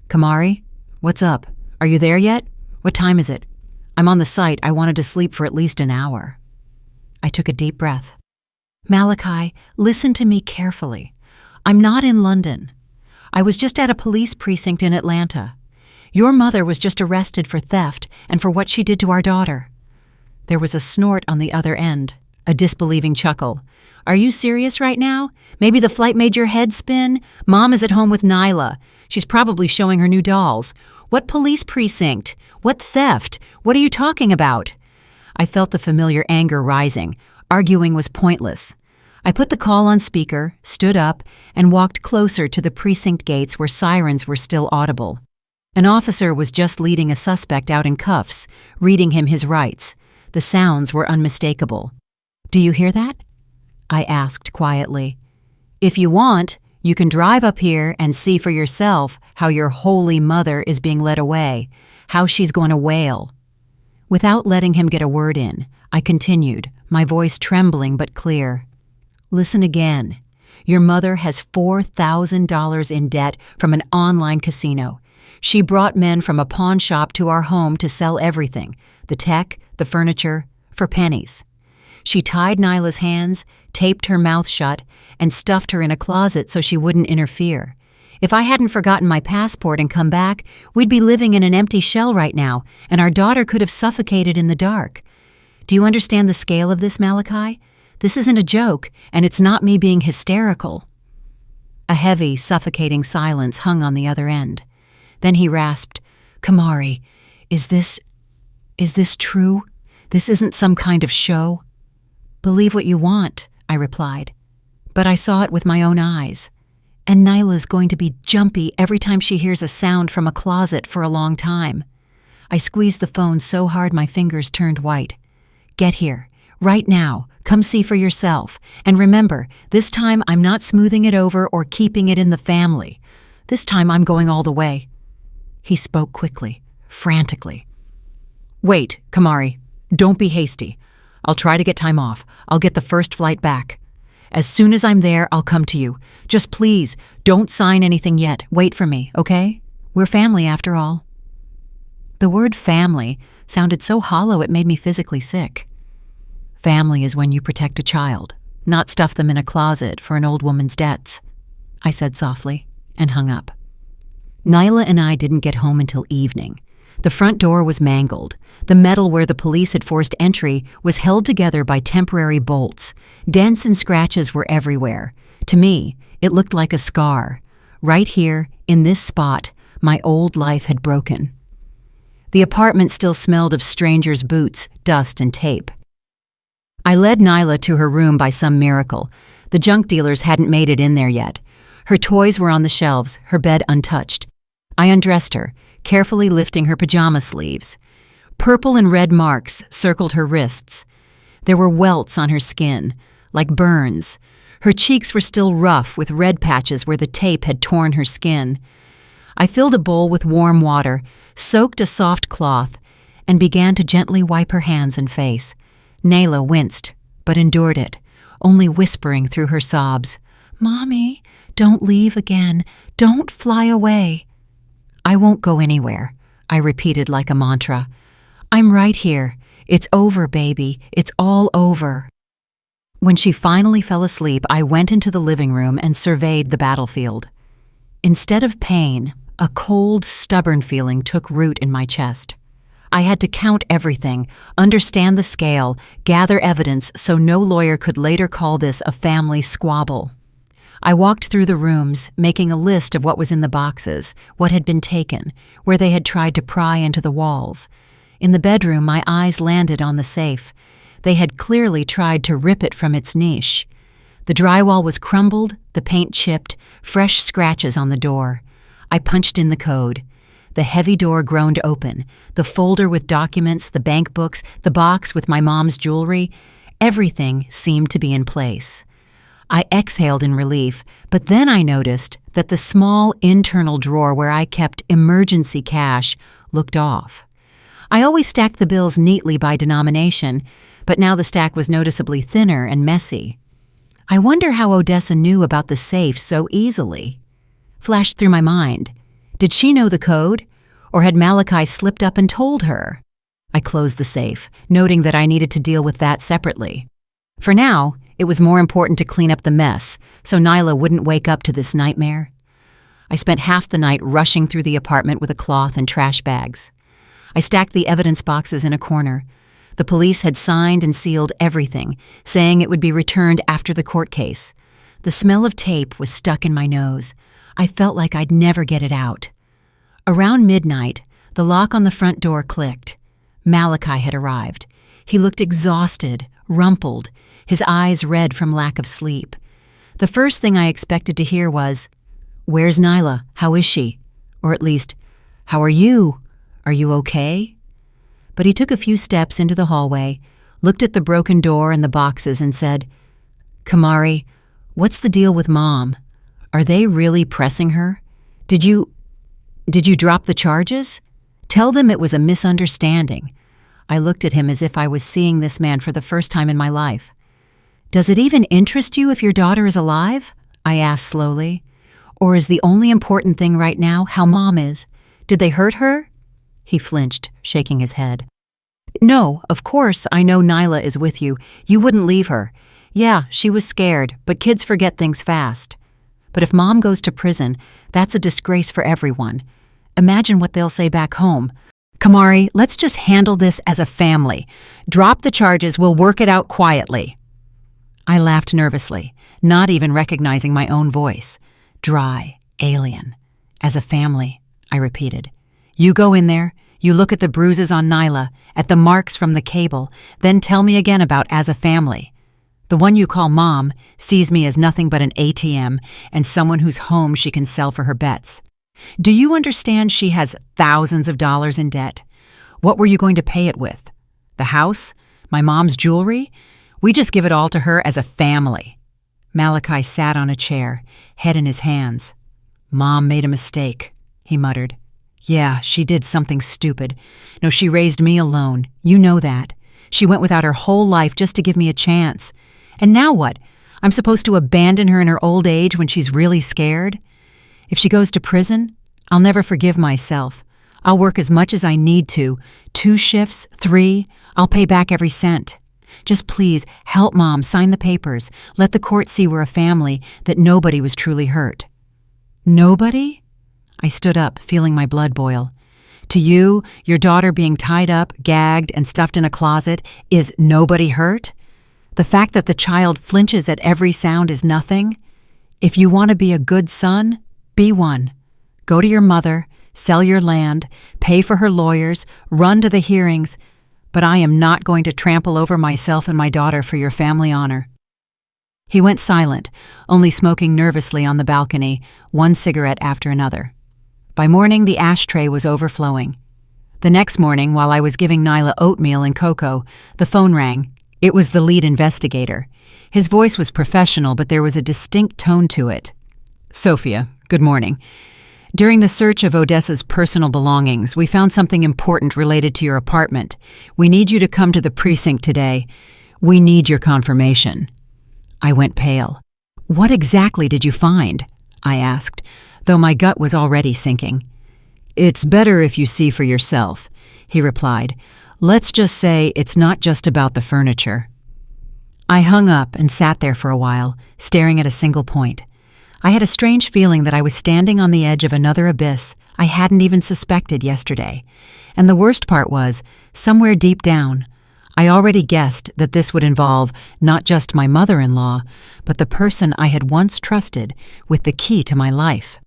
"Kamari? What's up? Are you there yet? What time is it? I'm on the site. I wanted to sleep for at least an hour." I took a deep breath. "Malachi, listen to me carefully. I'm not in London. I was just at a police precinct in Atlanta. Your mother was just arrested for theft and for what she did to our daughter." There was a snort on the other end, a disbelieving chuckle. "Are you serious right now? Maybe the flight made your head spin? Mom is at home with Nyla. She's probably showing her new dolls. What police precinct? What theft? What are you talking about?" I felt the familiar anger rising. Arguing was pointless. I put the call on speaker, stood up, and walked closer to the precinct gates where sirens were still audible. An officer was just leading a suspect out in cuffs, reading him his rights. The sounds were unmistakable. "Do you hear that?" I asked quietly. "If you want, you can drive up here and see for yourself how your holy mother is being led away, how she's going to wail." Without letting him get a word in, I continued, my voice trembling but clear. "Listen again. Your mother has $4,000 in debt from an online casino. She brought men from a pawn shop to our home to sell everything, the tech, the furniture, for pennies. She tied Nyla's hands, taped her mouth shut, and stuffed her in a closet so she wouldn't interfere. If I hadn't forgotten my passport and come back, we'd be living in an empty shell right now, and our daughter could have suffocated in the dark. Do you understand the scale of this, Malachi? This isn't a joke, and it's not me being hysterical." A heavy, suffocating silence hung on the other end. Then he rasped, "Kamari, is this true? This isn't some kind of show?" "Believe what you want," I replied. But I saw it with my own eyes. And Nyla's going to be jumpy every time she hears a sound from a closet for a long time. I squeezed the phone so hard my fingers turned white. "Get here, right now. Come see for yourself. And remember, this time I'm not smoothing it over or keeping it in the family. This time I'm going all the way." He spoke quickly, frantically. "Wait, Kamari. Don't be hasty. I'll try to get time off. I'll get the first flight back. As soon as I'm there, I'll come to you. Just please, don't sign anything yet. Wait for me, okay? We're family after all." The word family sounded so hollow it made me physically sick. "Family is when you protect a child, not stuff them in a closet for an old woman's debts," I said softly, and hung up. Nyla and I didn't get home until evening. The front door was mangled. The metal where the police had forced entry was held together by temporary bolts. Dents and scratches were everywhere. To me, it looked like a scar. Right here, in this spot, my old life had broken. The apartment still smelled of strangers' boots, dust, and tape. I led Nyla to her room by some miracle. The junk dealers hadn't made it in there yet. Her toys were on the shelves, her bed untouched. I undressed her, carefully lifting her pajama sleeves. Purple and red marks circled her wrists. There were welts on her skin, like burns. Her cheeks were still rough with red patches where the tape had torn her skin. I filled a bowl with warm water, soaked a soft cloth, and began to gently wipe her hands and face. Nyla winced, but endured it, only whispering through her sobs, "Mommy, don't leave again. Don't fly away." "I won't go anywhere," I repeated like a mantra. I'm right here. It's over, baby. It's all over. When she finally fell asleep, I went into the living room and surveyed the battlefield. Instead of pain, a cold, stubborn feeling took root in my chest. I had to count everything, understand the scale, gather evidence so no lawyer could later call this a family squabble. I walked through the rooms, making a list of what was in the boxes, what had been taken, where they had tried to pry into the walls. In the bedroom, my eyes landed on the safe. They had clearly tried to rip it from its niche. The drywall was crumbled, the paint chipped, fresh scratches on the door. I punched in the code. The heavy door groaned open. The folder with documents, the bank books, the box with my mom's jewelry, everything seemed to be in place. I exhaled in relief, but then I noticed that the small internal drawer where I kept emergency cash looked off. I always stacked the bills neatly by denomination, but now the stack was noticeably thinner and messy. I wonder how Odessa knew about the safe so easily. Flashed through my mind. Did she know the code? Or had Malachi slipped up and told her? I closed the safe, noting that I needed to deal with that separately. For now, it was more important to clean up the mess, so Nyla wouldn't wake up to this nightmare. I spent half the night rushing through the apartment with a cloth and trash bags. I stacked the evidence boxes in a corner. The police had signed and sealed everything, saying it would be returned after the court case. The smell of tape was stuck in my nose. I felt like I'd never get it out. Around midnight, the lock on the front door clicked. Malachi had arrived. He looked exhausted, rumpled, his eyes red from lack of sleep. The first thing I expected to hear was, "Where's Nyla? How is she?" Or at least, "How are you? Are you okay?" But he took a few steps into the hallway, looked at the broken door and the boxes and said, "Kamari, what's the deal with Mom? Are they really pressing her? Did you drop the charges? Tell them it was a misunderstanding." I looked at him as if I was seeing this man for the first time in my life. "Does it even interest you if your daughter is alive?" I asked slowly. "Or is the only important thing right now how Mom is? Did they hurt her?" He flinched, shaking his head. "No, of course, I know Nyla is with you. You wouldn't leave her. Yeah, she was scared, but kids forget things fast. But if Mom goes to prison, that's a disgrace for everyone. Imagine what they'll say back home. Kamari, let's just handle this as a family. Drop the charges, we'll work it out quietly." I laughed nervously, not even recognizing my own voice. Dry, alien. "As a family," I repeated. "You go in there, you look at the bruises on Nyla, at the marks from the cable, then tell me again about as a family. The one you call Mom sees me as nothing but an ATM and someone whose home she can sell for her bets. Do you understand she has thousands of dollars in debt? What were you going to pay it with? The house? My mom's jewelry? We just give it all to her as a family." Malachi sat on a chair, head in his hands. "Mom made a mistake," he muttered. "Yeah, she did something stupid. No, she raised me alone. You know that. She went without her whole life just to give me a chance. And now what? I'm supposed to abandon her in her old age when she's really scared? If she goes to prison, I'll never forgive myself. I'll work as much as I need to. 2 shifts, 3, I'll pay back every cent. Just please help Mom sign the papers. Let the court see we're a family, that nobody was truly hurt." "Nobody?" I stood up, feeling my blood boil. "To you, your daughter being tied up, gagged, and stuffed in a closet is nobody hurt? The fact that the child flinches at every sound is nothing? If you want to be a good son, be one. Go to your mother, sell your land, pay for her lawyers, run to the hearings, but I am not going to trample over myself and my daughter for your family honor." He went silent, only smoking nervously on the balcony, one cigarette after another. By morning, the ashtray was overflowing. The next morning, while I was giving Nyla oatmeal and cocoa, the phone rang. It was the lead investigator. His voice was professional, but there was a distinct tone to it. "Sophia, good morning. During the search of Odessa's personal belongings, we found something important related to your apartment. We need you to come to the precinct today. We need your confirmation." I went pale. "What exactly did you find?" I asked, though my gut was already sinking. "It's better if you see for yourself," he replied. Let's just say it's not just about the furniture. I hung up and sat there for a while, staring at a single point. I had a strange feeling that I was standing on the edge of another abyss I hadn't even suspected yesterday. And the worst part was, somewhere deep down, I already guessed that this would involve not just my mother-in-law, but the person I had once trusted with the key to my life.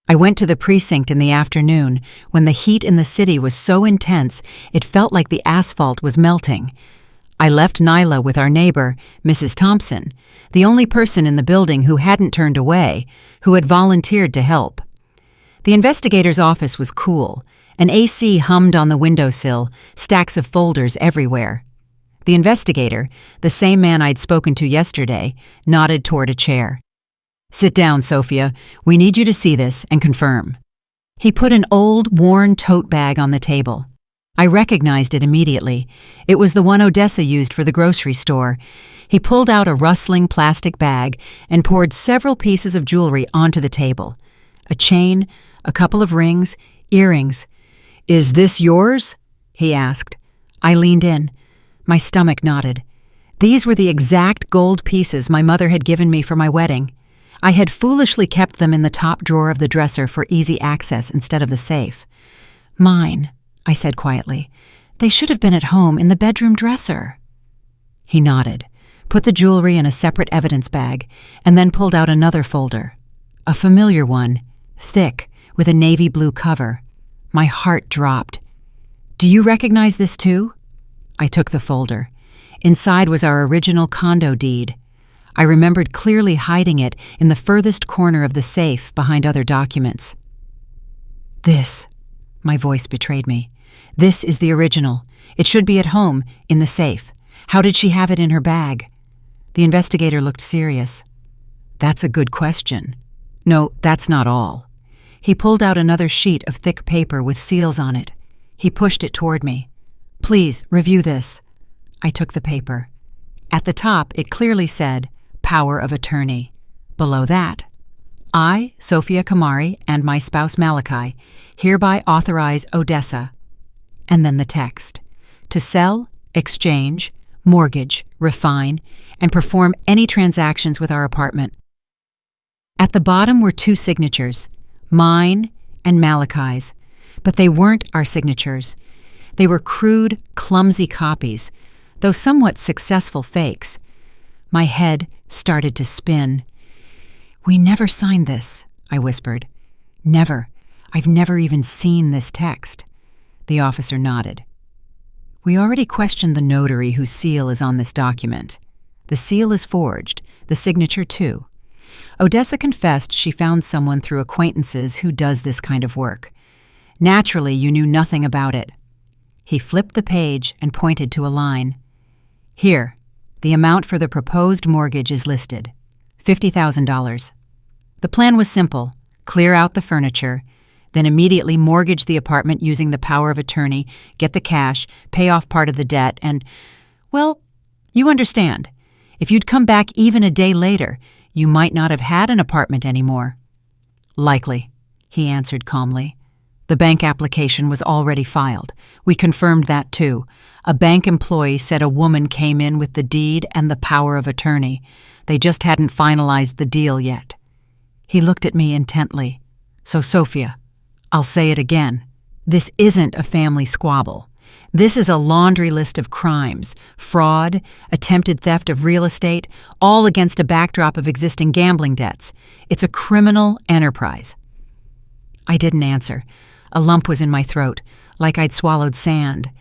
I went to the precinct in the afternoon when the heat in the city was so intense it felt like the asphalt was melting. I left Nyla with our neighbor, Mrs. Thompson, the only person in the building who hadn't turned away, who had volunteered to help. The investigator's office was cool. An AC hummed on the windowsill, stacks of folders everywhere. The investigator, the same man I'd spoken to yesterday, nodded toward a chair. "Sit down, Sophia. We need you to see this and confirm." He put an old, worn tote bag on the table. I recognized it immediately. It was the one Odessa used for the grocery store. He pulled out a rustling plastic bag and poured several pieces of jewelry onto the table. A chain, a couple of rings, earrings. "Is this yours?" he asked. I leaned in. My stomach knotted. These were the exact gold pieces my mother had given me for my wedding. I had foolishly kept them in the top drawer of the dresser for easy access instead of the safe. "Mine," I said quietly. "They should have been at home in the bedroom dresser." He nodded, put the jewelry in a separate evidence bag, and then pulled out another folder. A familiar one, thick, with a navy blue cover. My heart dropped. "Do you recognize this too?" I took the folder. Inside was our original condo deed. I remembered clearly hiding it in the furthest corner of the safe behind other documents. "This," my voice betrayed me. "This is the original. It should be at home, in the safe. How did she have it in her bag?" The investigator looked serious. "That's a good question. No, that's not all." He pulled out another sheet of thick paper with seals on it. He pushed it toward me. "Please, review this." I took the paper. At the top, it clearly said, "Power of Attorney." Below that, "I, Sophia Kamari, and my spouse Malachi, hereby authorize Odessa." And then the text, "To sell, exchange, mortgage, refine, and perform any transactions with our apartment." At the bottom were two signatures, mine and Malachi's, but they weren't our signatures. They were crude, clumsy copies, though somewhat successful fakes. My head started to spin. "We never signed this," I whispered. "Never. I've never even seen this text." The officer nodded. "We already questioned the notary whose seal is on this document. The seal is forged, the signature too. Odessa confessed she found someone through acquaintances who does this kind of work. Naturally, you knew nothing about it." He flipped the page and pointed to a line. "Here, the amount for the proposed mortgage is listed, $50,000. The plan was simple: clear out the furniture, then immediately mortgage the apartment using the power of attorney, get the cash, pay off part of the debt, and, well, you understand. If you'd come back even a day later, you might not have had an apartment anymore." "Likely," he answered calmly. "The bank application was already filed. We confirmed that too. A bank employee said a woman came in with the deed and the power of attorney. They just hadn't finalized the deal yet." He looked at me intently. "So, Sophia, I'll say it again. This isn't a family squabble. This is a laundry list of crimes, fraud, attempted theft of real estate, all against a backdrop of existing gambling debts. It's a criminal enterprise." I didn't answer. A lump was in my throat, like I'd swallowed sand.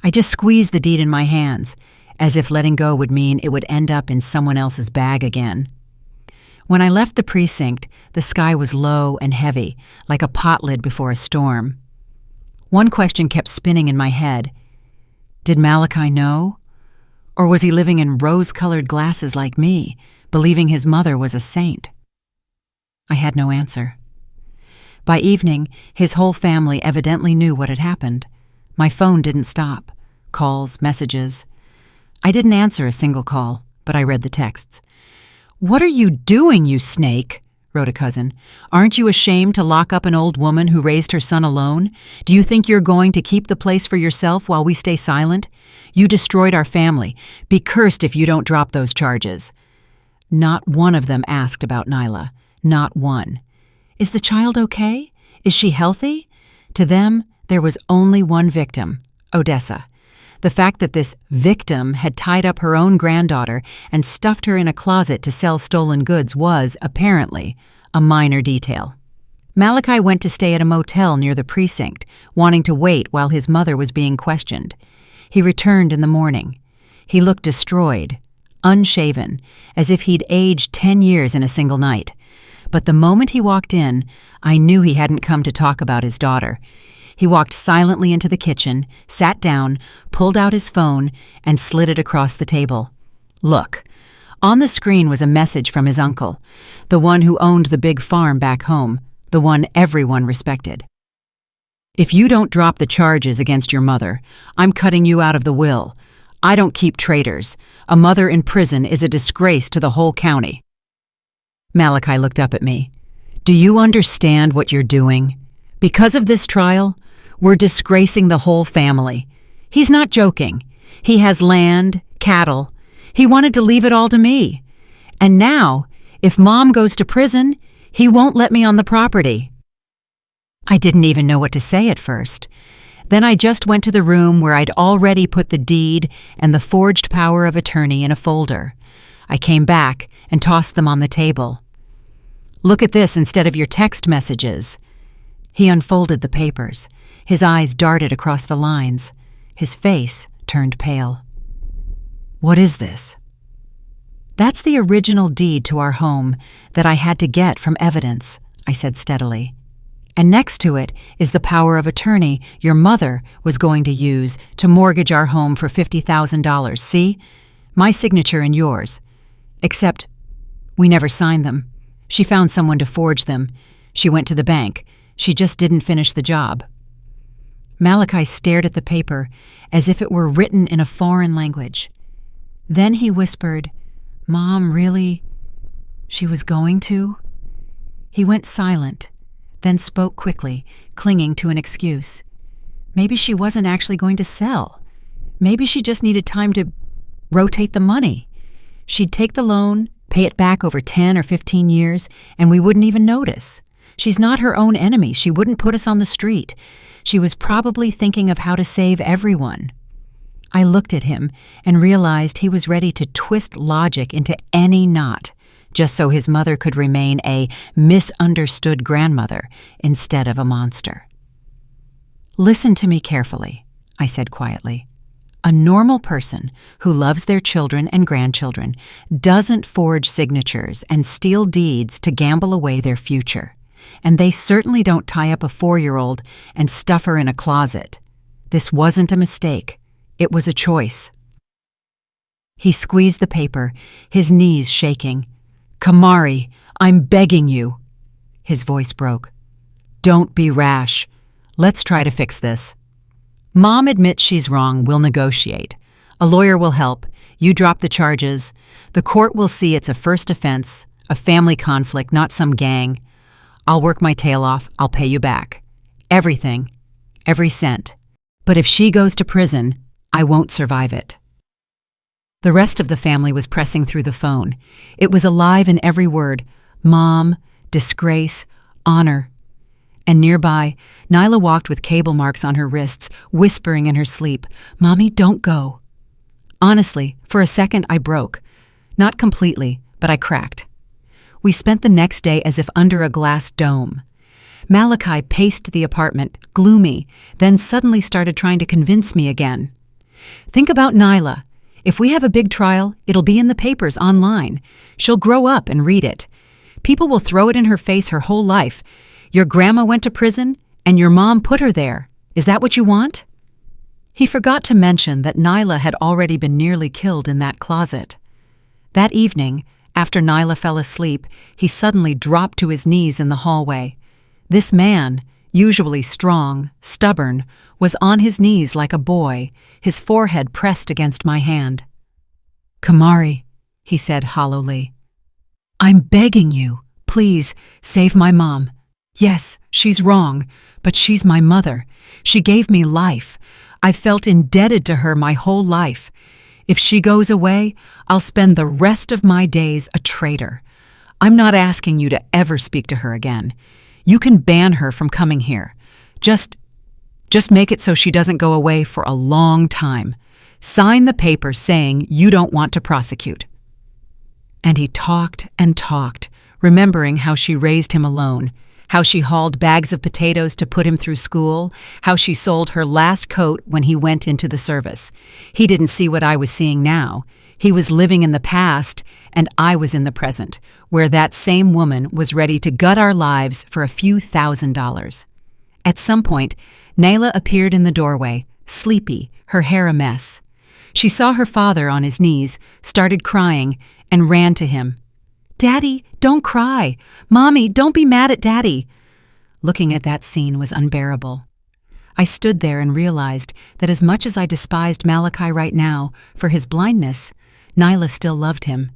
I just squeezed the deed in my hands, as if letting go would mean it would end up in someone else's bag again. When I left the precinct, the sky was low and heavy, like a pot lid before a storm. One question kept spinning in my head. Did Malachi know? Or was he living in rose-colored glasses like me, believing his mother was a saint? I had no answer. By evening, his whole family evidently knew what had happened. My phone didn't stop. Calls, messages. I didn't answer a single call, but I read the texts. "What are you doing, you snake?" wrote a cousin. "Aren't you ashamed to lock up an old woman who raised her son alone? Do you think you're going to keep the place for yourself while we stay silent? You destroyed our family. Be cursed if you don't drop those charges." Not one of them asked about Nyla. Not one. Is the child okay? Is she healthy? To them, there was only one victim, Odessa. The fact that this victim had tied up her own granddaughter and stuffed her in a closet to sell stolen goods was, apparently, a minor detail. Malachi went to stay at a motel near the precinct, wanting to wait while his mother was being questioned. He returned in the morning. He looked destroyed, unshaven, as if he'd aged 10 years in a single night. But the moment he walked in, I knew he hadn't come to talk about his daughter. He walked silently into the kitchen, sat down, pulled out his phone, and slid it across the table. Look. On the screen was a message from his uncle, the one who owned the big farm back home, the one everyone respected. "If you don't drop the charges against your mother, I'm cutting you out of the will. I don't keep traitors. A mother in prison is a disgrace to the whole county." Malachi looked up at me. "Do you understand what you're doing? Because of this trial, we're disgracing the whole family." He's not joking. He has land, cattle. He wanted to leave it all to me. And now, if Mom goes to prison, he won't let me on the property. I didn't even know what to say at first. Then I just went to the room where I'd already put the deed and the forged power of attorney in a folder. I came back and tossed them on the table. "Look at this instead of your text messages." He unfolded the papers. His eyes darted across the lines. His face turned pale. "What is this?" "That's the original deed to our home that I had to get from evidence," I said steadily. "And next to it is the power of attorney your mother was going to use to mortgage our home for $50,000. See? My signature and yours. Except we never signed them. She found someone to forge them. She went to the bank. She just didn't finish the job." Malachi stared at the paper as if it were written in a foreign language. Then he whispered, "Mom, really? She was going to?" He went silent, then spoke quickly, clinging to an excuse. Maybe she wasn't actually going to sell. Maybe she just needed time to rotate the money. She'd take the loan, pay it back over 10 or 15 years, and we wouldn't even notice. She's not her own enemy. She wouldn't put us on the street. She was probably thinking of how to save everyone. I looked at him and realized he was ready to twist logic into any knot, just so his mother could remain a misunderstood grandmother instead of a monster. "Listen to me carefully," I said quietly. "A normal person who loves their children and grandchildren doesn't forge signatures and steal deeds to gamble away their future. And they certainly don't tie up a 4-year-old and stuff her in a closet. This wasn't a mistake. It was a choice." He squeezed the paper, his knees shaking. "Kamari, I'm begging you." His voice broke. "Don't be rash. Let's try to fix this. Mom admits she's wrong. We'll negotiate. A lawyer will help. You drop the charges. The court will see it's a first offense, a family conflict, not some gang. I'll work my tail off. I'll pay you back. Everything. Every cent. But if she goes to prison, I won't survive it." The rest of the family was pressing through the phone. It was alive in every word. Mom, disgrace, honor. And nearby, Nyla walked with cable marks on her wrists, whispering in her sleep, "Mommy, don't go." Honestly, for a second I broke. Not completely, but I cracked. We spent the next day as if under a glass dome. Malachi paced the apartment, gloomy, then suddenly started trying to convince me again. "Think about Nyla. If we have a big trial, it'll be in the papers online. She'll grow up and read it. People will throw it in her face her whole life. Your grandma went to prison, and your mom put her there. Is that what you want?" He forgot to mention that Nyla had already been nearly killed in that closet. That evening, after Nyla fell asleep, he suddenly dropped to his knees in the hallway. This man, usually strong, stubborn, was on his knees like a boy, his forehead pressed against my hand. "Kamari," he said hollowly, "I'm begging you, Please, save my mom. Yes, she's wrong, but she's my mother. She gave me life. I've felt indebted to her my whole life. If she goes away, I'll spend the rest of my days a traitor. I'm not asking you to ever speak to her again. You can ban her from coming here. Just make it so she doesn't go away for a long time. Sign the paper saying you don't want to prosecute." And he talked and talked, remembering how she raised him alone, how she hauled bags of potatoes to put him through school, how she sold her last coat when he went into the service. He didn't see what I was seeing now. He was living in the past, and I was in the present, where that same woman was ready to gut our lives for a few $1,000s. At some point, Nayla appeared in the doorway, sleepy, her hair a mess. She saw her father on his knees, started crying, and ran to him. "Daddy, don't cry. Mommy, don't be mad at Daddy." Looking at that scene was unbearable. I stood there and realized that as much as I despised Malachi right now for his blindness, Nyla still loved him.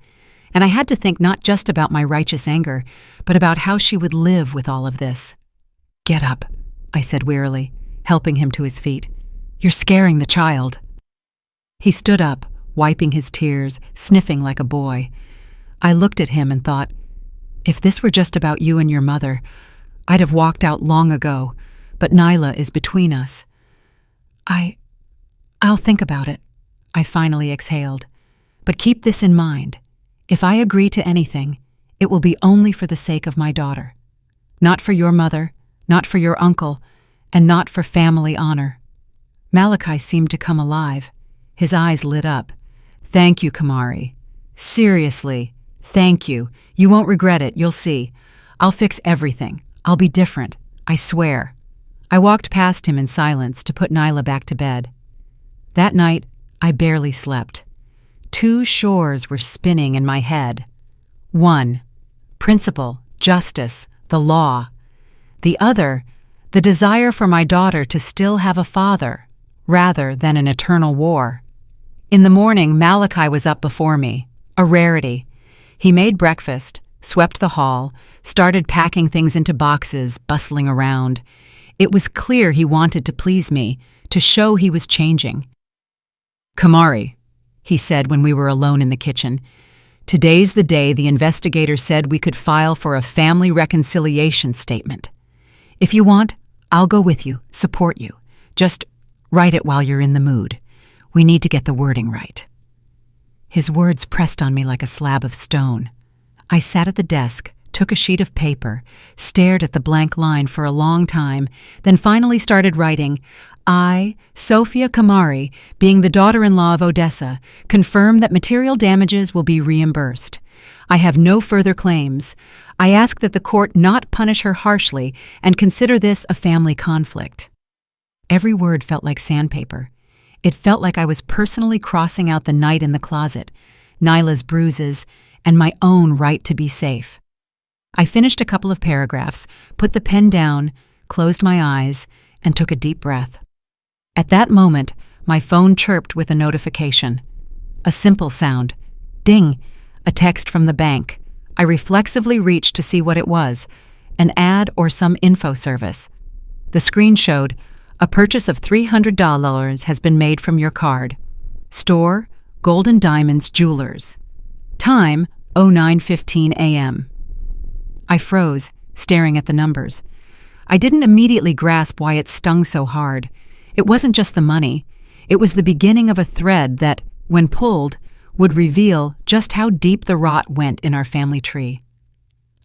And I had to think not just about my righteous anger, but about how she would live with all of this. "Get up," I said wearily, helping him to his feet. "You're scaring the child." He stood up, wiping his tears, sniffing like a boy. I looked at him and thought, if this were just about you and your mother, I'd have walked out long ago, but Nyla is between us. I'll think about it, I finally exhaled. But keep this in mind. If I agree to anything, it will be only for the sake of my daughter. Not for your mother, not for your uncle, and not for family honor. Malachi seemed to come alive. His eyes lit up. "Thank you, Kamari. Seriously, thank you. You won't regret it, you'll see. I'll fix everything. I'll be different, I swear." I walked past him in silence to put Nyla back to bed. That night, I barely slept. Two shores were spinning in my head. One, principle, justice, the law. The other, the desire for my daughter to still have a father, rather than an eternal war. In the morning, Malachi was up before me, a rarity. He made breakfast, swept the hall, started packing things into boxes, bustling around. It was clear he wanted to please me, to show he was changing. "Kamari," he said when we were alone in the kitchen, "today's the day the investigator said we could file for a family reconciliation statement. If you want, I'll go with you, support you. Just write it while you're in the mood. We need to get the wording right." His words pressed on me like a slab of stone. I sat at the desk, took a sheet of paper, stared at the blank line for a long time, then finally started writing, "I, Sophia Kamari, being the daughter-in-law of Odessa, confirm that material damages will be reimbursed. I have no further claims. I ask that the court not punish her harshly and consider this a family conflict." Every word felt like sandpaper. It felt like I was personally crossing out the night in the closet, Nyla's bruises, and my own right to be safe. I finished a couple of paragraphs, put the pen down, closed my eyes, and took a deep breath. At that moment, my phone chirped with a notification. A simple sound. Ding! A text from the bank. I reflexively reached to see what it was, an ad or some info service. The screen showed, "A purchase of $300 has been made from your card. Store, Golden Diamonds Jewelers. Time, 09:15 a.m. I froze, staring at the numbers. I didn't immediately grasp why it stung so hard. It wasn't just the money. It was the beginning of a thread that, when pulled, would reveal just how deep the rot went in our family tree.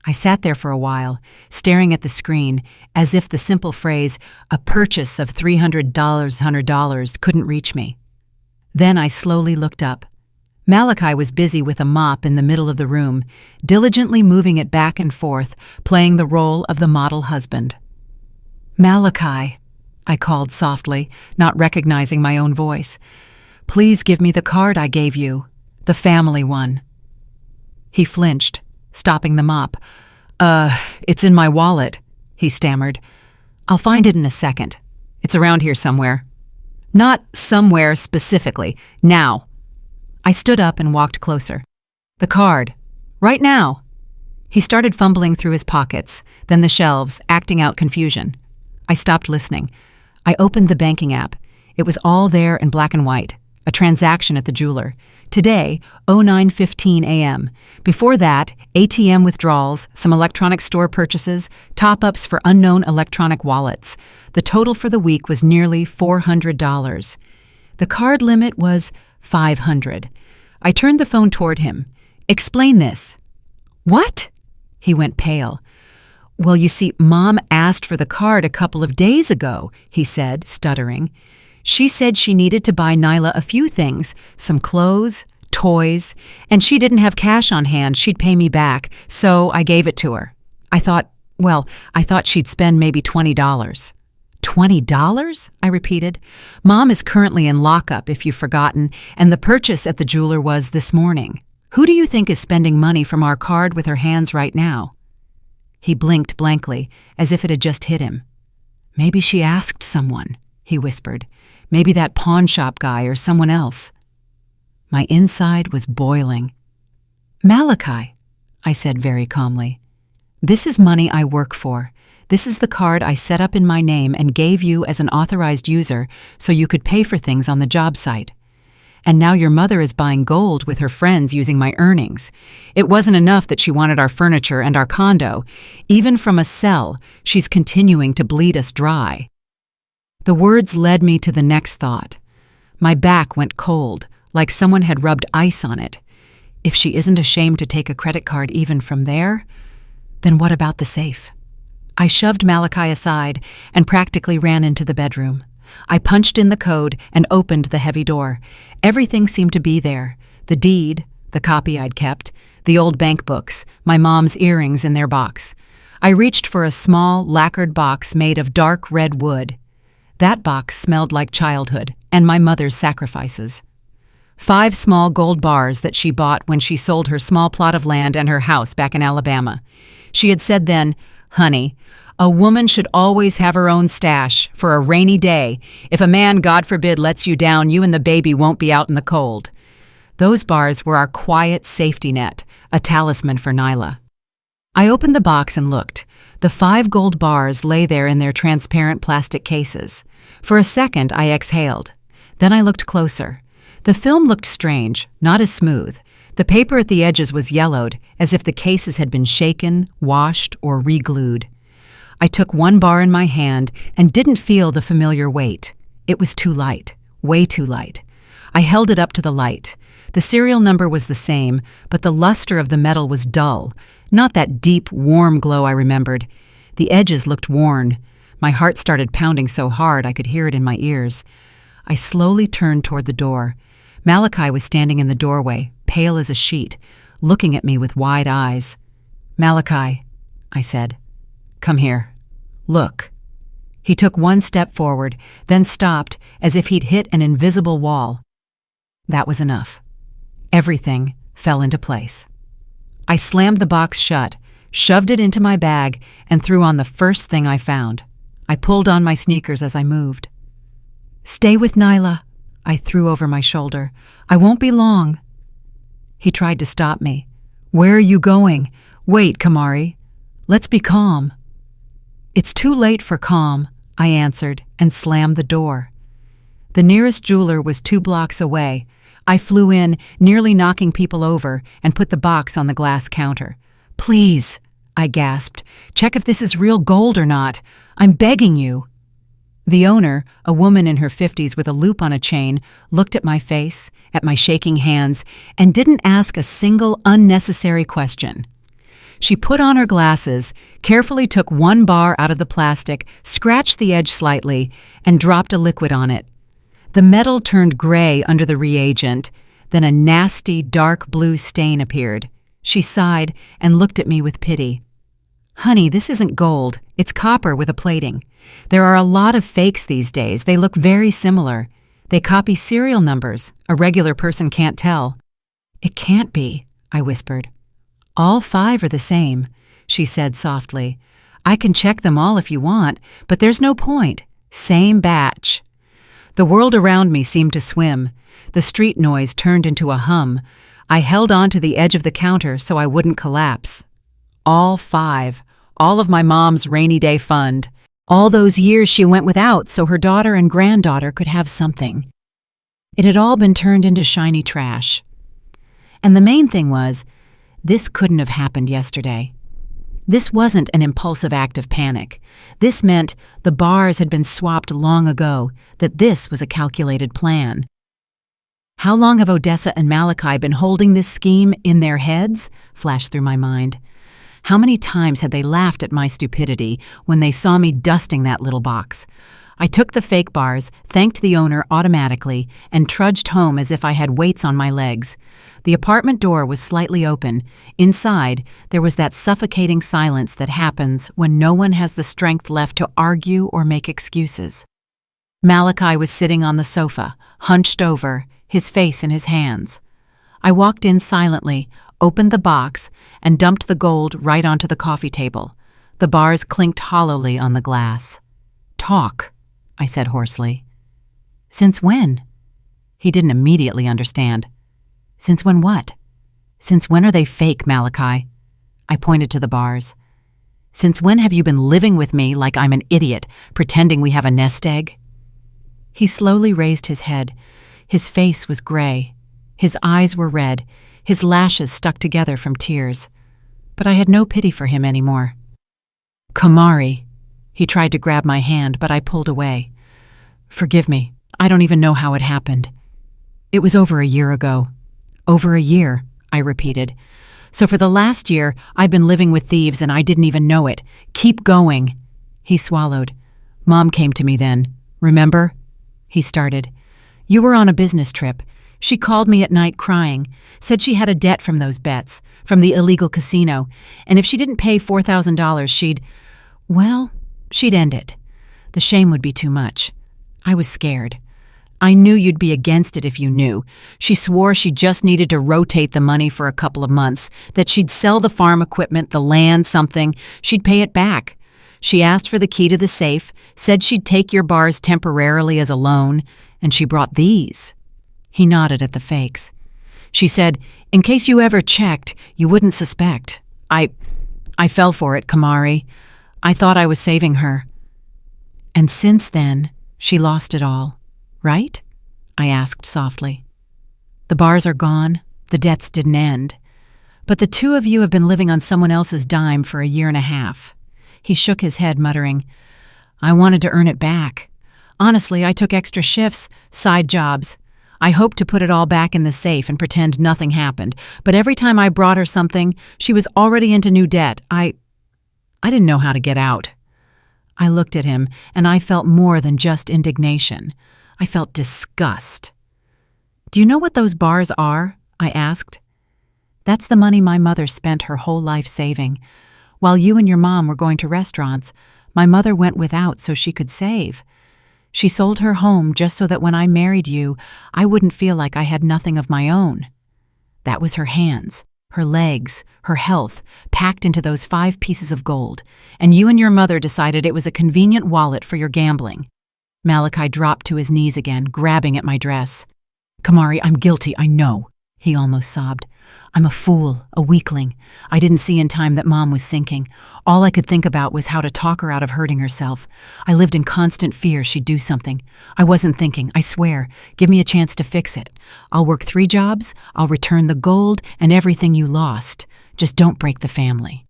I sat there for a while, staring at the screen, as if the simple phrase, "a purchase of $300 couldn't reach me. Then I slowly looked up. Malachi was busy with a mop in the middle of the room, diligently moving it back and forth, playing the role of the model husband. "Malachi," I called softly, not recognizing my own voice. "Please give me the card I gave you, the family one." He flinched, stopping the mop. It's in my wallet," he stammered. "I'll find it in a second. It's around here somewhere." "Not somewhere specifically. Now." I stood up and walked closer. "The card. Right now." He started fumbling through his pockets, then the shelves, acting out confusion. I stopped listening. I opened the banking app. It was all there in black and white. A transaction at the jeweler. Today, 09:15 a.m. Before that, ATM withdrawals, some electronic store purchases, top-ups for unknown electronic wallets. The total for the week was nearly $400. The card limit was $500. I turned the phone toward him. "Explain this." "What?" He went pale. "Well, you see, Mom asked for the card a couple of days ago," he said, stuttering. "She said she needed to buy Nyla a few things, some clothes, toys, and she didn't have cash on hand. She'd pay me back, so I gave it to her. I thought she'd spend maybe $20. $20? I repeated. "Mom is currently in lockup, if you've forgotten, and the purchase at the jeweler was this morning. Who do you think is spending money from our card with her hands right now?" He blinked blankly, as if it had just hit him. "Maybe she asked someone," he whispered. "Maybe that pawn shop guy or someone else." My inside was boiling. "Malachi," I said very calmly, "this is money I work for. This is the card I set up in my name and gave you as an authorized user so you could pay for things on the job site. And now your mother is buying gold with her friends using my earnings. It wasn't enough that she wanted our furniture and our condo. Even from a cell, she's continuing to bleed us dry." The words led me to the next thought. My back went cold, like someone had rubbed ice on it. If she isn't ashamed to take a credit card even from there, then what about the safe? I shoved Malachi aside and practically ran into the bedroom. I punched in the code and opened the heavy door. Everything seemed to be there. The deed, the copy I'd kept, the old bank books, my mom's earrings in their box. I reached for a small, lacquered box made of dark red wood. That box smelled like childhood and my mother's sacrifices. 5 small gold bars that she bought when she sold her small plot of land and her house back in Alabama. She had said then, "Honey, a woman should always have her own stash for a rainy day. If a man, God forbid, lets you down, you and the baby won't be out in the cold." Those bars were our quiet safety net, a talisman for Nyla. I opened the box and looked. The 5 gold bars lay there in their transparent plastic cases. For a second, I exhaled. Then I looked closer. The film looked strange, not as smooth. The paper at the edges was yellowed, as if the cases had been shaken, washed, or re-glued. I took one bar in my hand and didn't feel the familiar weight. It was too light, way too light. I held it up to the light. The serial number was the same, but the luster of the metal was dull, not that deep, warm glow I remembered. The edges looked worn. My heart started pounding so hard I could hear it in my ears. I slowly turned toward the door. Malachi was standing in the doorway, pale as a sheet, looking at me with wide eyes. "Malachi," I said, "come here. Look." He took one step forward, then stopped as if he'd hit an invisible wall. That was enough. Everything fell into place. I slammed the box shut, shoved it into my bag, and threw on the first thing I found. I pulled on my sneakers as I moved. "Stay with Nyla," I threw over my shoulder. "I won't be long." He tried to stop me. "Where are you going? Wait, Kamari. Let's be calm." "It's too late for calm," I answered and slammed the door. The nearest jeweler was 2 blocks away. I flew in, nearly knocking people over, and put the box on the glass counter. "Please," I gasped, "check if this is real gold or not. I'm begging you." The owner, a woman in her 50s with a loop on a chain, looked at my face, at my shaking hands, and didn't ask a single unnecessary question. She put on her glasses, carefully took 1 bar out of the plastic, scratched the edge slightly, and dropped a liquid on it. The metal turned gray under the reagent, then a nasty, dark blue stain appeared. She sighed and looked at me with pity. "Honey, this isn't gold. It's copper with a plating. There are a lot of fakes these days. They look very similar. They copy serial numbers. A regular person can't tell." "It can't be," I whispered. "All 5 are the same," she said softly. "I can check them all if you want, but there's no point. Same batch." The world around me seemed to swim. The street noise turned into a hum. I held on to the edge of the counter so I wouldn't collapse. All 5. All of my mom's rainy day fund. All those years she went without so her daughter and granddaughter could have something. It had all been turned into shiny trash. And the main thing was, this couldn't have happened yesterday. This wasn't an impulsive act of panic. This meant the bars had been swapped long ago, that this was a calculated plan. How long have Odessa and Malachi been holding this scheme in their heads? Flashed through my mind. How many times had they laughed at my stupidity when they saw me dusting that little box? I took the fake bars, thanked the owner automatically, and trudged home as if I had weights on my legs. The apartment door was slightly open. Inside, there was that suffocating silence that happens when no one has the strength left to argue or make excuses. Malachi was sitting on the sofa, hunched over, his face in his hands. I walked in silently, opened the box, and dumped the gold right onto the coffee table. The bars clinked hollowly on the glass. "Talk," I said hoarsely. "Since when?" He didn't immediately understand. "Since when what? Since when are they fake, Malachi?" I pointed to the bars. "Since when have you been living with me like I'm an idiot, pretending we have a nest egg?" He slowly raised his head. His face was gray. His eyes were red. His lashes stuck together from tears. But I had no pity for him anymore. "Kamari." He tried to grab my hand, but I pulled away. "Forgive me. I don't even know how it happened." "It was over a year ago." "Over a year," I repeated. "So for the last year, I've been living with thieves and I didn't even know it. Keep going." He swallowed. "Mom came to me then. Remember?" He started. "You were on a business trip. She called me at night crying, said she had a debt from those bets, from the illegal casino, and if she didn't pay $4,000, she'd end it. The shame would be too much. I was scared. I knew you'd be against it if you knew. She swore she just needed to rotate the money for a couple of months, that she'd sell the farm equipment, the land, something. She'd pay it back. She asked for the key to the safe, said she'd take your bars temporarily as a loan, and she brought these." He nodded at the fakes. "She said, in case you ever checked, you wouldn't suspect. I fell for it, Kamari. I thought I was saving her." "And since then, she lost it all, right?" I asked softly. "The bars are gone, the debts didn't end. But the two of you have been living on someone else's dime for a year and a half." He shook his head, muttering, "I wanted to earn it back. Honestly, I took extra shifts, side jobs. I hoped to put it all back in the safe and pretend nothing happened, but every time I brought her something, she was already into new debt. I didn't know how to get out." I looked at him, and I felt more than just indignation. I felt disgust. "Do you know what those bars are?" I asked. "That's the money my mother spent her whole life saving. While you and your mom were going to restaurants, my mother went without so she could save. She sold her home just so that when I married you, I wouldn't feel like I had nothing of my own. That was her hands, her legs, her health, packed into those 5 pieces of gold, and you and your mother decided it was a convenient wallet for your gambling." Malachi dropped to his knees again, grabbing at my dress. "Kamari, I'm guilty, I know," he almost sobbed. "I'm a fool, a weakling. I didn't see in time that Mom was sinking. All I could think about was how to talk her out of hurting herself. I lived in constant fear she'd do something. I wasn't thinking, I swear. Give me a chance to fix it. I'll work 3 jobs, I'll return the gold and everything you lost. Just don't break the family."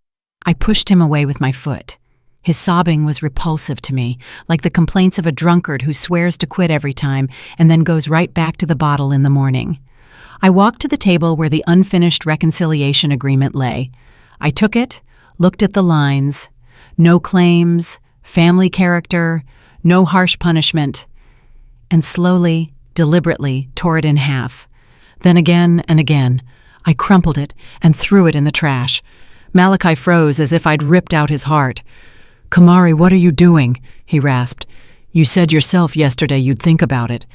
I pushed him away with my foot. His sobbing was repulsive to me, like the complaints of a drunkard who swears to quit every time and then goes right back to the bottle in the morning. I walked to the table where the unfinished reconciliation agreement lay. I took it, looked at the lines. No claims, family character, no harsh punishment, and slowly, deliberately tore it in half. Then again and again, I crumpled it and threw it in the trash. Malachi froze as if I'd ripped out his heart. "Kamari, what are you doing?" he rasped. "You said yourself yesterday you'd think about it."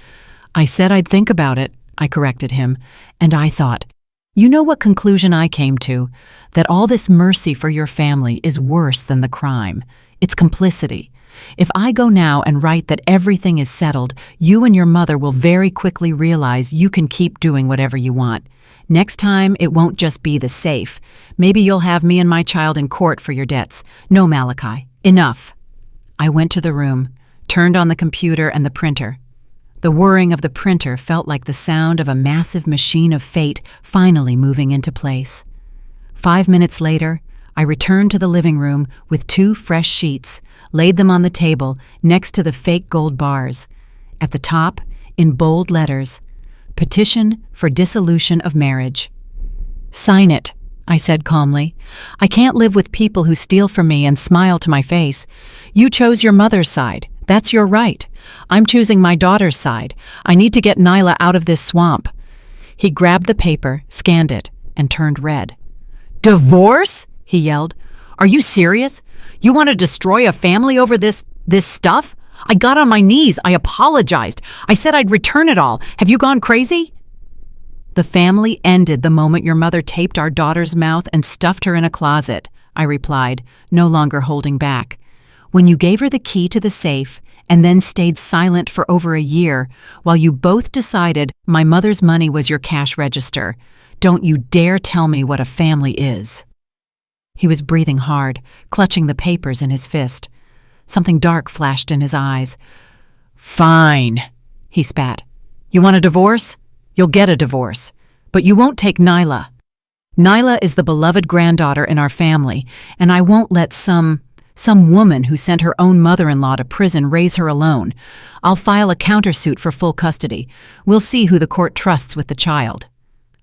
"I said I'd think about it," I corrected him, and I thought, you know what conclusion I came to? That all this mercy for your family is worse than the crime. It's complicity. If I go now and write that everything is settled, you and your mother will very quickly realize you can keep doing whatever you want. Next time, it won't just be the safe. Maybe you'll have me and my child in court for your debts. No, Malachi, enough. I went to the room, turned on the computer and the printer. The whirring of the printer felt like the sound of a massive machine of fate finally moving into place. 5 minutes later, I returned to the living room with 2 fresh sheets, laid them on the table next to the fake gold bars. At the top, in bold letters, "Petition for dissolution of marriage." "Sign it," I said calmly. "I can't live with people who steal from me and smile to my face. You chose your mother's side. That's your right. I'm choosing my daughter's side. I need to get Nyla out of this swamp." He grabbed the paper, scanned it, and turned red. "Divorce?" he yelled. "Are you serious? You want to destroy a family over this stuff? I got on my knees. I apologized. I said I'd return it all. Have you gone crazy?" "The family ended the moment your mother taped our daughter's mouth and stuffed her in a closet," I replied, no longer holding back. "When you gave her the key to the safe and then stayed silent for over a year while you both decided my mother's money was your cash register, don't you dare tell me what a family is." He was breathing hard, clutching the papers in his fist. Something dark flashed in his eyes. "Fine," he spat. "You want a divorce? You'll get a divorce. But you won't take Nyla. Nyla is the beloved granddaughter in our family, and I won't let some woman who sent her own mother-in-law to prison raise her alone. I'll file a countersuit for full custody. We'll see who the court trusts with the child."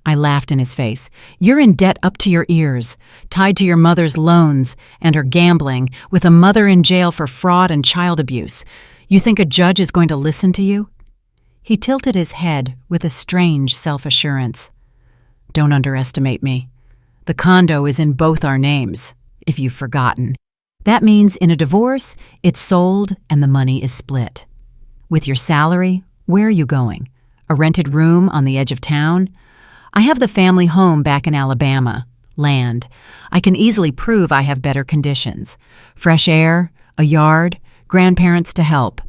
I laughed in his face. "You're in debt up to your ears, tied to your mother's loans and her gambling, with a mother in jail for fraud and child abuse. You think a judge is going to listen to you?" He tilted his head with a strange self-assurance. "Don't underestimate me. The condo is in both our names, if you've forgotten. That means in a divorce, it's sold and the money is split. With your salary, where are you going? A rented room on the edge of town? I have the family home back in Alabama. Land. I can easily prove I have better conditions. Fresh air, a yard, grandparents to help."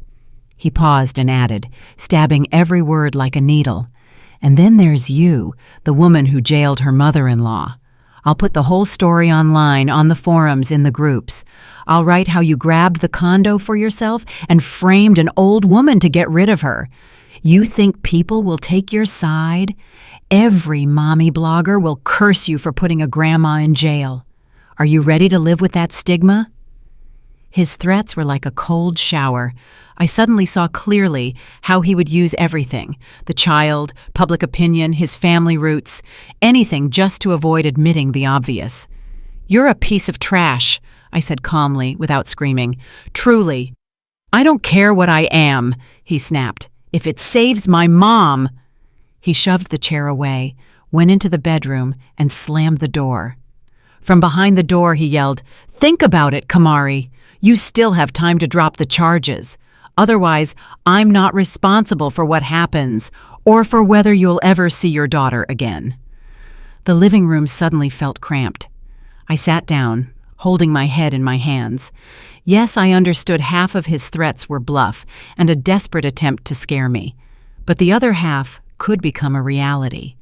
He paused and added, stabbing every word like a needle. "And then there's you, the woman who jailed her mother-in-law. I'll put the whole story online, on the forums, in the groups. I'll write how you grabbed the condo for yourself and framed an old woman to get rid of her. You think people will take your side? Every mommy blogger will curse you for putting a grandma in jail. Are you ready to live with that stigma?" His threats were like a cold shower. I suddenly saw clearly how he would use everything: the child, public opinion, his family roots, anything just to avoid admitting the obvious. "You're a piece of trash," I said calmly, without screaming. "Truly." "I don't care what I am," he snapped. "If it saves my mom." He shoved the chair away, went into the bedroom, and slammed the door. From behind the door, he yelled, "Think about it, Kamari. You still have time to drop the charges. Otherwise, I'm not responsible for what happens or for whether you'll ever see your daughter again." The living room suddenly felt cramped. I sat down, holding my head in my hands. Yes, I understood half of his threats were bluff and a desperate attempt to scare me. But the other half could become a reality.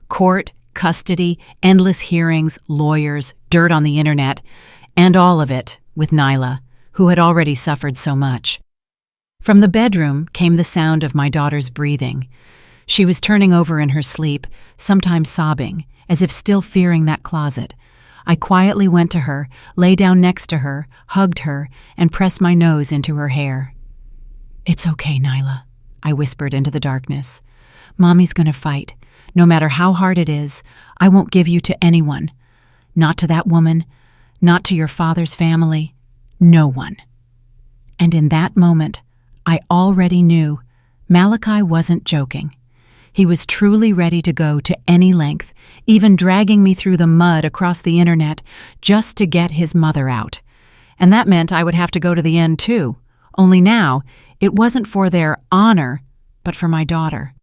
Court, custody, endless hearings, lawyers, dirt on the internet, and all of it with Nyla, who had already suffered so much. From the bedroom came the sound of my daughter's breathing. She was turning over in her sleep, sometimes sobbing, as if still fearing that closet. I quietly went to her, lay down next to her, hugged her, and pressed my nose into her hair. "It's okay, Nyla," I whispered into the darkness. "Mommy's gonna fight. No matter how hard it is, I won't give you to anyone. Not to that woman, not to your father's family, no one." And in that moment, I already knew Malachi wasn't joking. He was truly ready to go to any length, even dragging me through the mud across the internet just to get his mother out. And that meant I would have to go to the end too. Only now, it wasn't for their honor, but for my daughter.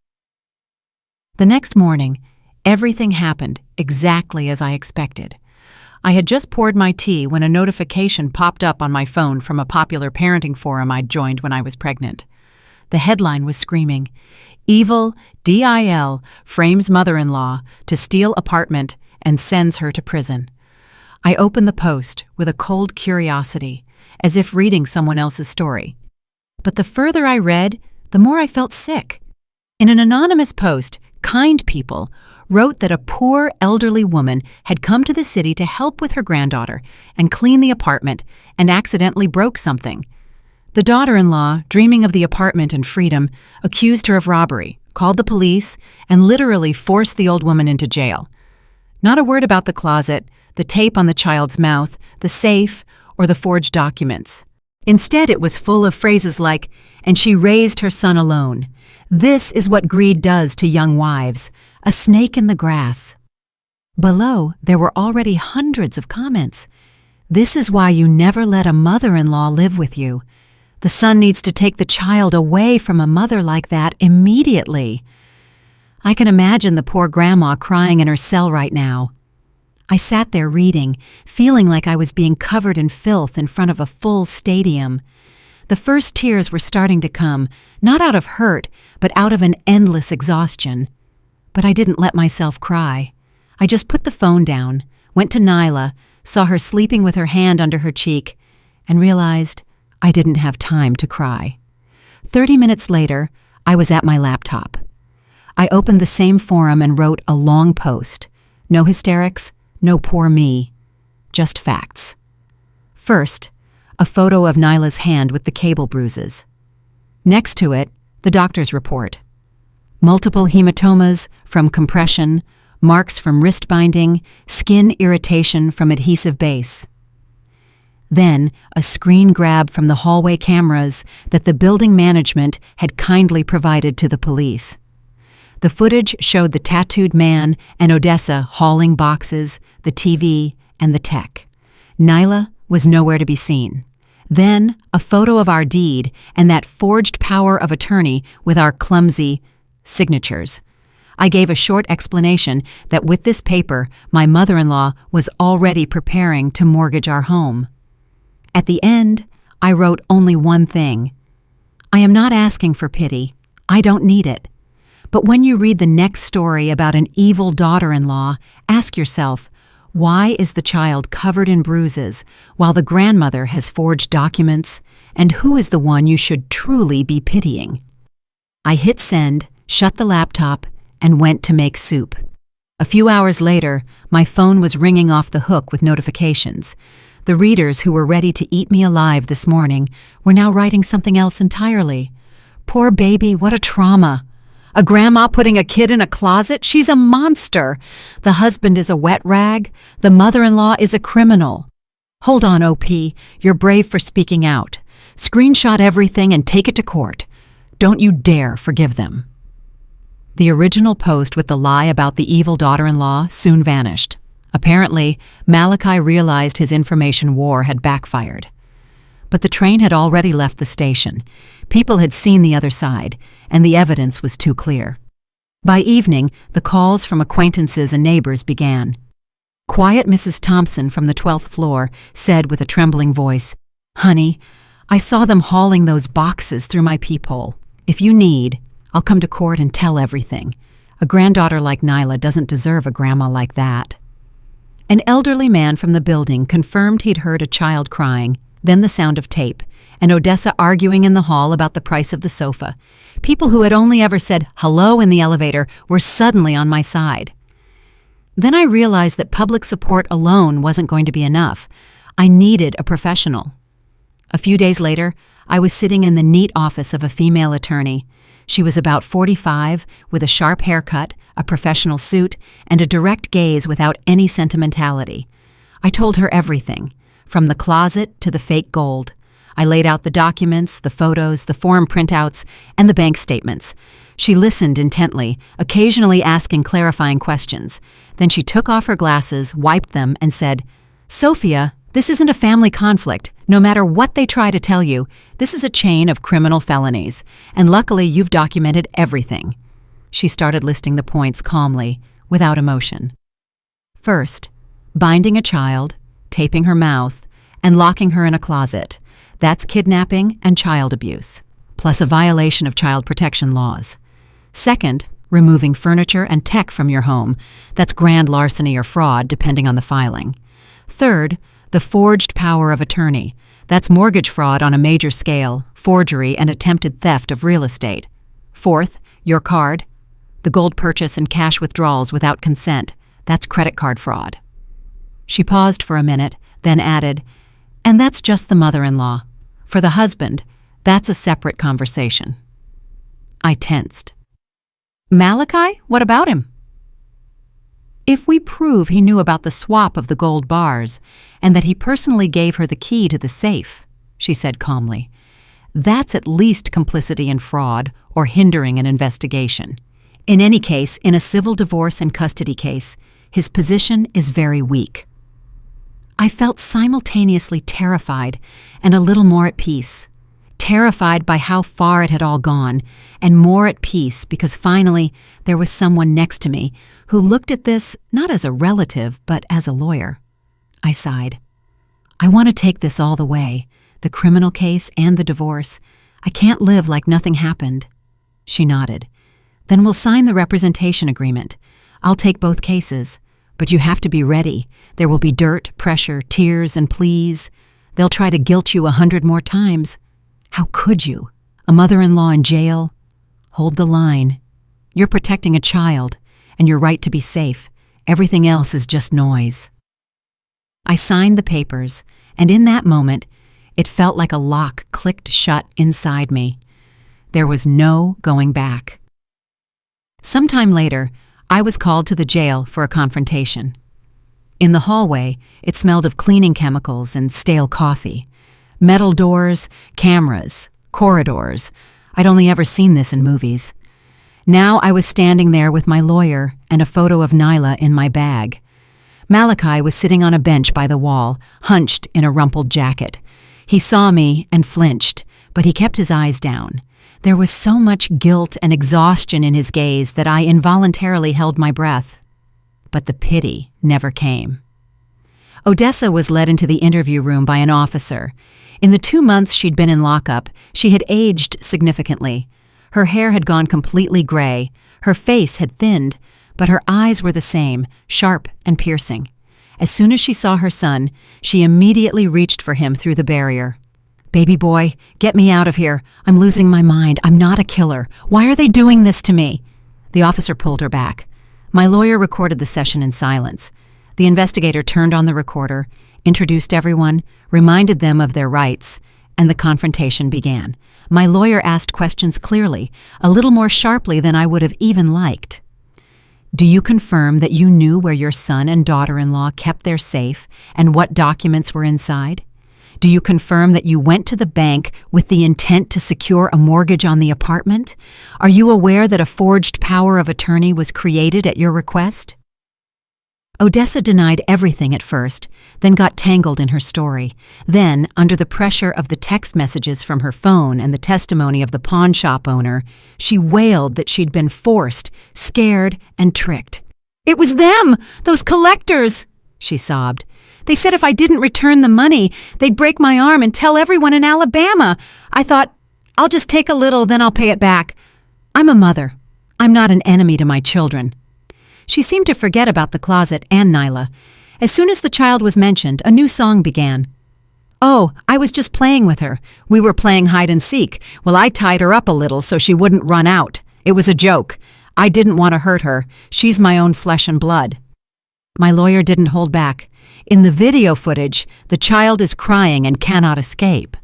The next morning, everything happened exactly as I expected. I had just poured my tea when a notification popped up on my phone from a popular parenting forum I'd joined when I was pregnant. The headline was screaming, "Evil DIL frames mother-in-law to steal apartment and sends her to prison." I opened the post with a cold curiosity, as if reading someone else's story. But the further I read, the more I felt sick. In an anonymous post, kind people wrote that a poor elderly woman had come to the city to help with her granddaughter and clean the apartment and accidentally broke something. The daughter-in-law, dreaming of the apartment and freedom, accused her of robbery, called the police, and literally forced the old woman into jail. Not a word about the closet, the tape on the child's mouth, the safe, or the forged documents. Instead, it was full of phrases like, "And she raised her son alone. This is what greed does to young wives, a snake in the grass." Below, there were already hundreds of comments. "This is why you never let a mother-in-law live with you. The son needs to take the child away from a mother like that immediately." I can imagine the poor grandma crying in her cell right now. I sat there reading, feeling like I was being covered in filth in front of a full stadium. The first tears were starting to come, not out of hurt, but out of an endless exhaustion. But I didn't let myself cry. I just put the phone down, went to Nyla, saw her sleeping with her hand under her cheek, and realized I didn't have time to cry. 30 minutes later, I was at my laptop. I opened the same forum and wrote a long post. No hysterics, no poor me, just facts. First, a photo of Nyla's hand with the cable bruises. Next to it, the doctor's report. Multiple hematomas from compression, marks from wrist binding, skin irritation from adhesive base. Then, a screen grab from the hallway cameras that the building management had kindly provided to the police. The footage showed the tattooed man and Odessa hauling boxes, the TV, and the tech. Nyla was nowhere to be seen. Then, a photo of our deed and that forged power of attorney with our clumsy signatures. I gave a short explanation that with this paper, my mother-in-law was already preparing to mortgage our home. At the end, I wrote only one thing. I am not asking for pity. I don't need it. But when you read the next story about an evil daughter-in-law, ask yourself, why is the child covered in bruises while the grandmother has forged documents, and who is the one you should truly be pitying? I hit send, shut the laptop, and went to make soup. A few hours later, my phone was ringing off the hook with notifications. The readers who were ready to eat me alive this morning were now writing something else entirely. "Poor baby, what a trauma. A grandma putting a kid in a closet? She's a monster. The husband is a wet rag. The mother-in-law is a criminal. Hold on, OP. You're brave for speaking out. Screenshot everything and take it to court. Don't you dare forgive them." The original post with the lie about the evil daughter-in-law soon vanished. Apparently, Malachi realized his information war had backfired. But the train had already left the station. People had seen the other side, and the evidence was too clear. By evening, the calls from acquaintances and neighbors began. Quiet Mrs. Thompson from the 12th floor said with a trembling voice, "Honey, I saw them hauling those boxes through my peephole. If you need, I'll come to court and tell everything. A granddaughter like Nyla doesn't deserve a grandma like that." An elderly man from the building confirmed he'd heard a child crying, then the sound of tape, and Odessa arguing in the hall about the price of the sofa. People who had only ever said hello in the elevator were suddenly on my side. Then I realized that public support alone wasn't going to be enough. I needed a professional. A few days later, I was sitting in the neat office of a female attorney. She was about 45, with a sharp haircut, a professional suit, and a direct gaze without any sentimentality. I told her everything, from the closet to the fake gold. I laid out the documents, the photos, the form printouts, and the bank statements. She listened intently, occasionally asking clarifying questions. Then she took off her glasses, wiped them, and said, "Sophia, this isn't a family conflict. No matter what they try to tell you, this is a chain of criminal felonies, and luckily you've documented everything." She started listing the points calmly, without emotion. First, binding a child, taping her mouth, and locking her in a closet. That's kidnapping and child abuse. plus a violation of child protection laws. Second, removing furniture and tech from your home. That's grand larceny or fraud, depending on the filing. Third, the forged power of attorney. That's mortgage fraud on a major scale, forgery, and attempted theft of real estate. Fourth, your card. The gold purchase and cash withdrawals without consent. That's credit card fraud. She paused for a minute, then added, and that's just the mother-in-law. For the husband, that's a separate conversation. I tensed. Malachi? What about him? If we prove he knew about the swap of the gold bars and that he personally gave her the key to the safe, she said calmly, that's at least complicity in fraud or hindering an investigation. In any case, in a civil divorce and custody case, his position is very weak. I felt simultaneously terrified and a little more at peace. Terrified by how far it had all gone, and more at peace because finally there was someone next to me who looked at this not as a relative but as a lawyer. I sighed. I want to take this all the way, the criminal case and the divorce. I can't live like nothing happened. She nodded. Then we'll sign the representation agreement. I'll take both cases. But you have to be ready. There will be dirt, pressure, tears, and pleas. They'll try to guilt you 100 more times. How could you? A mother-in-law in jail? Hold the line. You're protecting a child, and your right to be safe. Everything else is just noise. I signed the papers, and in that moment, it felt like a lock clicked shut inside me. There was no going back. Sometime later, I was called to the jail for a confrontation. In the hallway, it smelled of cleaning chemicals and stale coffee. Metal doors, cameras, corridors. I'd only ever seen this in movies. Now I was standing there with my lawyer and a photo of Nyla in my bag. Malachi was sitting on a bench by the wall, hunched in a rumpled jacket. He saw me and flinched, but he kept his eyes down. There was so much guilt and exhaustion in his gaze that I involuntarily held my breath. But the pity never came. Odessa was led into the interview room by an officer. In the 2 months she'd been in lockup, she had aged significantly. Her hair had gone completely gray, her face had thinned, but her eyes were the same, sharp and piercing. As soon as she saw her son, she immediately reached for him through the barrier. "Baby boy, get me out of here. I'm losing my mind. I'm not a killer. Why are they doing this to me?" The officer pulled her back. My lawyer recorded the session in silence. The investigator turned on the recorder, introduced everyone, reminded them of their rights, and the confrontation began. My lawyer asked questions clearly, a little more sharply than I would have even liked. "Do you confirm that you knew where your son and daughter-in-law kept their safe and what documents were inside? Do you confirm that you went to the bank with the intent to secure a mortgage on the apartment? Are you aware that a forged power of attorney was created at your request?" Odessa denied everything at first, then got tangled in her story. Then, under the pressure of the text messages from her phone and the testimony of the pawn shop owner, she wailed that she'd been forced, scared, and tricked. "It was them! Those collectors!" she sobbed. "They said if I didn't return the money, they'd break my arm and tell everyone in Alabama. I thought, I'll just take a little, then I'll pay it back. I'm a mother. I'm not an enemy to my children." She seemed to forget about the closet and Nyla. As soon as the child was mentioned, a new song began. "Oh, I was just playing with her. We were playing hide and seek. Well, I tied her up a little so she wouldn't run out. It was a joke. I didn't want to hurt her. She's my own flesh and blood." My lawyer didn't hold back. "In the video footage, the child is crying and cannot escape.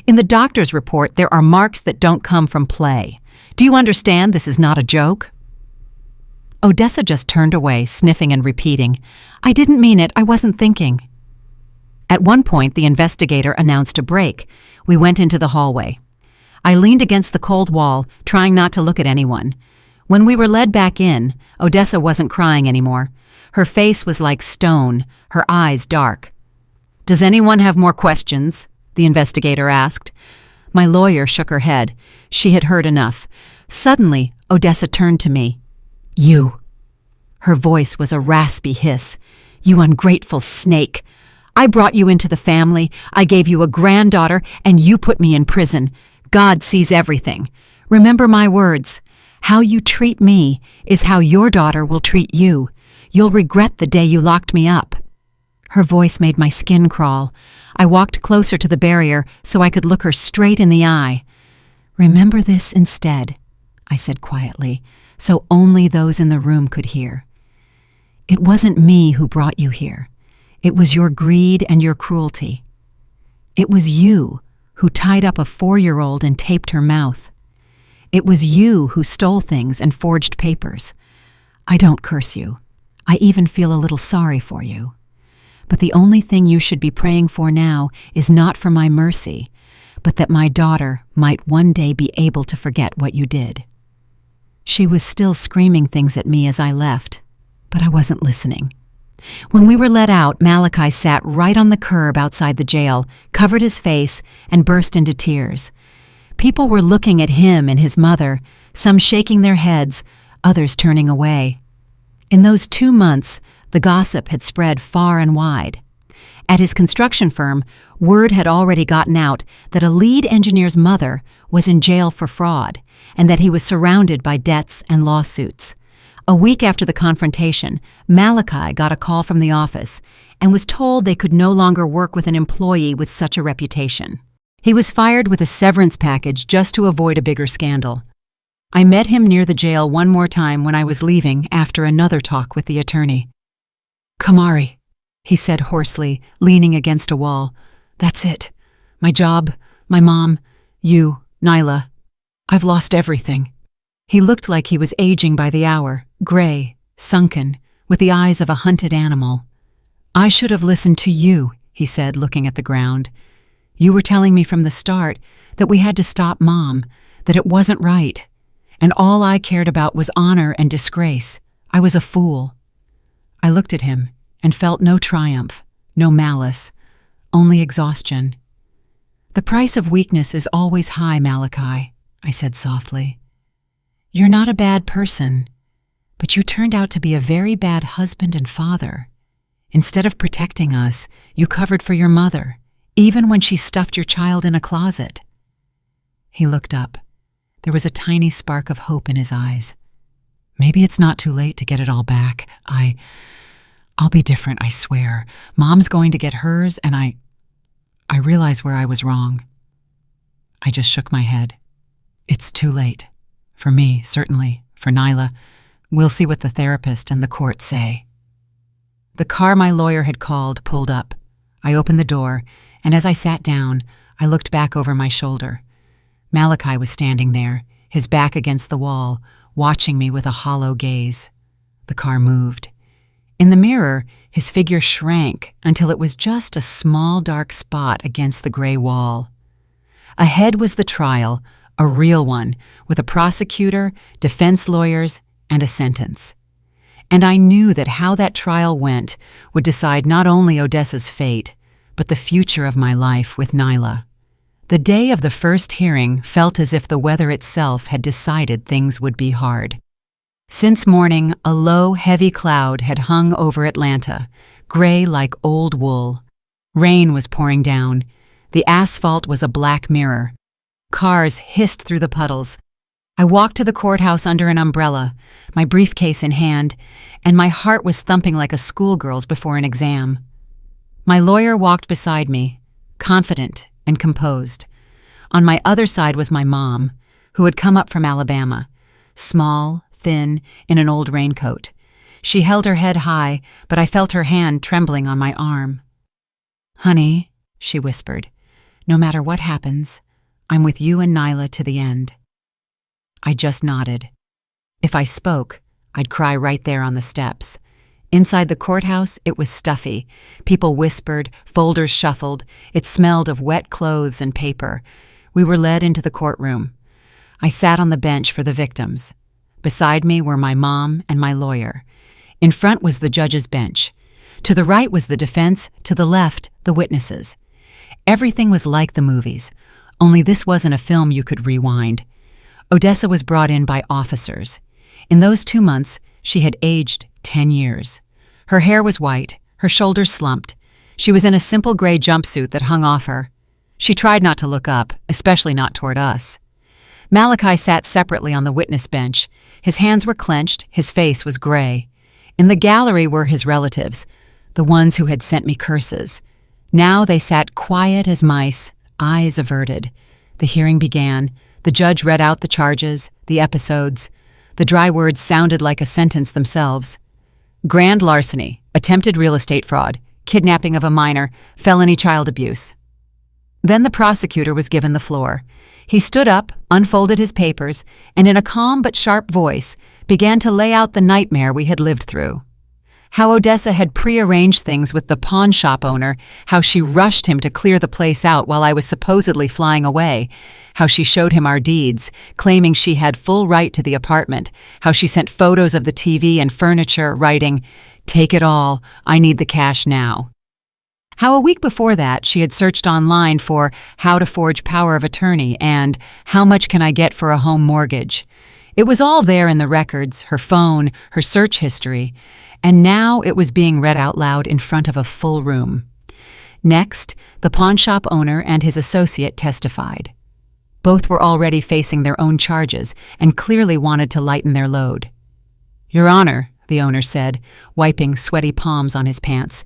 In the doctor's report, there are marks that don't come from play. Do you understand this is not a joke?" Odessa just turned away, sniffing and repeating, "I didn't mean it. I wasn't thinking." At one point, the investigator announced a break. We went into the hallway. I leaned against the cold wall, trying not to look at anyone. When we were led back in, Odessa wasn't crying anymore. Her face was like stone, her eyes dark. "Does anyone have more questions?" the investigator asked. My lawyer shook her head. She had heard enough. Suddenly, Odessa turned to me. "You." Her voice was a raspy hiss. "You ungrateful snake. I brought you into the family, I gave you a granddaughter, and you put me in prison. God sees everything. Remember my words. How you treat me is how your daughter will treat you. You'll regret the day you locked me up." Her voice made my skin crawl. I walked closer to the barrier so I could look her straight in the eye. "Remember this instead," I said quietly, so only those in the room could hear. "It wasn't me who brought you here. It was your greed and your cruelty. It was you who tied up a 4-year-old and taped her mouth. It was you who stole things and forged papers. I don't curse you. I even feel a little sorry for you. But the only thing you should be praying for now is not for my mercy, but that my daughter might one day be able to forget what you did." She was still screaming things at me as I left, but I wasn't listening. When we were let out, Malachi sat right on the curb outside the jail, covered his face, and burst into tears. People were looking at him and his mother, some shaking their heads, others turning away. In those 2 months, the gossip had spread far and wide. At his construction firm, word had already gotten out that a lead engineer's mother was in jail for fraud and that he was surrounded by debts and lawsuits. A week after the confrontation, Malachi got a call from the office and was told they could no longer work with an employee with such a reputation. He was fired with a severance package just to avoid a bigger scandal. I met him near the jail one more time when I was leaving after another talk with the attorney. "Kamari," he said hoarsely, leaning against a wall. "That's it. My job, my mom, you, Nyla. I've lost everything." He looked like he was aging by the hour, gray, sunken, with the eyes of a hunted animal. "I should have listened to you," he said, looking at the ground. "You were telling me from the start that we had to stop Mom, that it wasn't right. And all I cared about was honor and disgrace. I was a fool." I looked at him and felt no triumph, no malice, only exhaustion. "The price of weakness is always high, Malachi," I said softly. "You're not a bad person, but you turned out to be a very bad husband and father. Instead of protecting us, you covered for your mother, even when she stuffed your child in a closet." He looked up. There was a tiny spark of hope in his eyes. "Maybe it's not too late to get it all back. I'll be different, I swear. Mom's going to get hers, and I realize where I was wrong." I just shook my head. "It's too late. For me, certainly. For Nyla. We'll see what the therapist and the court say." The car my lawyer had called pulled up. I opened the door, and as I sat down, I looked back over my shoulder. Malachi was standing there, his back against the wall, watching me with a hollow gaze. The car moved. In the mirror, his figure shrank until it was just a small dark spot against the gray wall. Ahead was the trial, a real one, with a prosecutor, defense lawyers, and a sentence. And I knew that how that trial went would decide not only Odessa's fate, but the future of my life with Nyla. The day of the first hearing felt as if the weather itself had decided things would be hard. Since morning, a low, heavy cloud had hung over Atlanta, gray like old wool. Rain was pouring down. The asphalt was a black mirror. Cars hissed through the puddles. I walked to the courthouse under an umbrella, my briefcase in hand, and my heart was thumping like a schoolgirl's before an exam. My lawyer walked beside me, confident and composed. On my other side was my mom, who had come up from Alabama, small, thin, in an old raincoat. She held her head high, but I felt her hand trembling on my arm. "Honey," she whispered, "no matter what happens, I'm with you and Nyla to the end." I just nodded. If I spoke, I'd cry right there on the steps. Inside the courthouse, it was stuffy. People whispered, folders shuffled. It smelled of wet clothes and paper. We were led into the courtroom. I sat on the bench for the victims. Beside me were my mom and my lawyer. In front was the judge's bench. To the right was the defense, to the left, the witnesses. Everything was like the movies, only this wasn't a film you could rewind. Odessa was brought in by officers. In those 2 months, she had aged 10 years. Her hair was white, her shoulders slumped. She was in a simple gray jumpsuit that hung off her. She tried not to look up, especially not toward us. Malachi sat separately on the witness bench. His hands were clenched, his face was gray. In the gallery were his relatives, the ones who had sent me curses. Now they sat quiet as mice, eyes averted. The hearing began. The judge read out the charges, the episodes. The dry words sounded like a sentence themselves. Grand larceny, attempted real estate fraud, kidnapping of a minor, felony child abuse. Then the prosecutor was given the floor. He stood up, unfolded his papers, and in a calm but sharp voice began to lay out the nightmare we had lived through. How Odessa had prearranged things with the pawn shop owner, how she rushed him to clear the place out while I was supposedly flying away, how she showed him our deeds, claiming she had full right to the apartment, how she sent photos of the TV and furniture, writing, "Take it all, I need the cash now." How a week before that she had searched online for how to forge power of attorney and how much can I get for a home mortgage. It was all there in the records, her phone, her search history, and now it was being read out loud in front of a full room. Next, the pawnshop owner and his associate testified. Both were already facing their own charges and clearly wanted to lighten their load. "Your Honor," the owner said, wiping sweaty palms on his pants,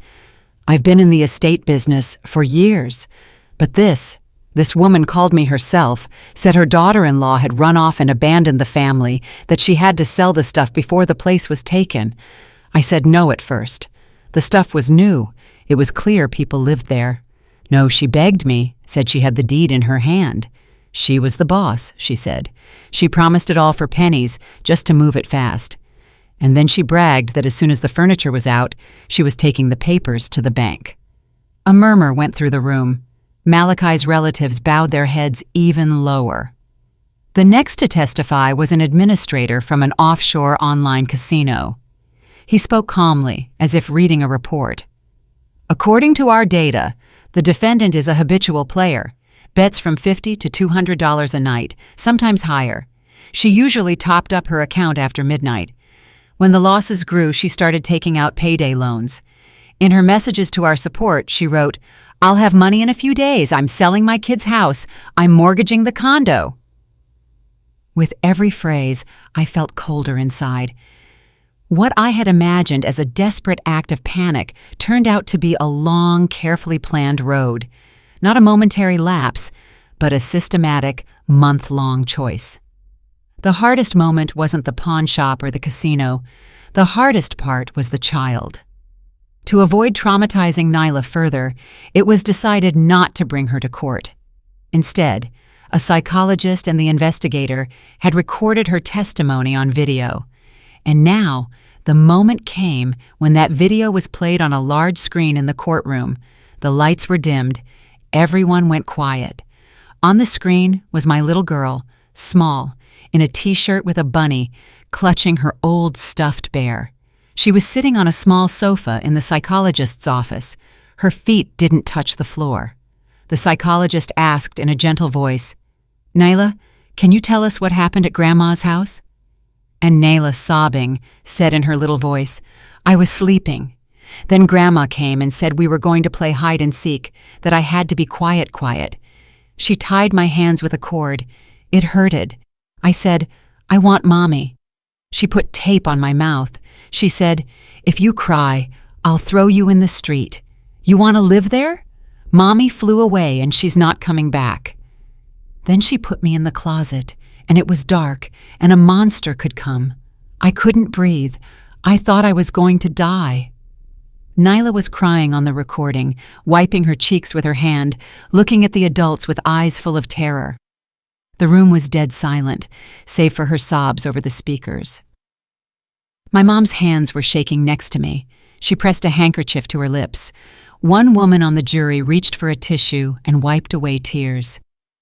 "I've been in the estate business for years, but this woman called me herself, said her daughter-in-law had run off and abandoned the family, that she had to sell the stuff before the place was taken. I said no at first. The stuff was new. It was clear people lived there. No, she begged me, said she had the deed in her hand. She was the boss, she said. She promised it all for pennies, just to move it fast. And then she bragged that as soon as the furniture was out, she was taking the papers to the bank." A murmur went through the room. Malachi's relatives bowed their heads even lower. The next to testify was an administrator from an offshore online casino. He spoke calmly, as if reading a report. "According to our data, the defendant is a habitual player, bets from $50 to $200 a night, sometimes higher. She usually topped up her account after midnight. When the losses grew, she started taking out payday loans. In her messages to our support, she wrote, 'I'll have money in a few days. I'm selling my kid's house. I'm mortgaging the condo.'" With every phrase, I felt colder inside. What I had imagined as a desperate act of panic turned out to be a long, carefully planned road. Not a momentary lapse, but a systematic, month-long choice. The hardest moment wasn't the pawn shop or the casino. The hardest part was the child. To avoid traumatizing Nyla further, it was decided not to bring her to court. Instead, a psychologist and the investigator had recorded her testimony on video. And now, the moment came when that video was played on a large screen in the courtroom. The lights were dimmed. Everyone went quiet. On the screen was my little girl, small, in a t-shirt with a bunny, clutching her old stuffed bear. She was sitting on a small sofa in the psychologist's office. Her feet didn't touch the floor. The psychologist asked in a gentle voice, "Nyla, can you tell us what happened at Grandma's house?" And Nyla, sobbing, said in her little voice, "I was sleeping. Then Grandma came and said we were going to play hide and seek, that I had to be quiet. She tied my hands with a cord. It hurted. I said, 'I want Mommy.' She put tape on my mouth. She said, 'If you cry, I'll throw you in the street. You want to live there? Mommy flew away and she's not coming back.' Then she put me in the closet, and it was dark, and a monster could come. I couldn't breathe. I thought I was going to die." Nyla was crying on the recording, wiping her cheeks with her hand, looking at the adults with eyes full of terror. The room was dead silent, save for her sobs over the speakers. My mom's hands were shaking next to me. She pressed a handkerchief to her lips. One woman on the jury reached for a tissue and wiped away tears.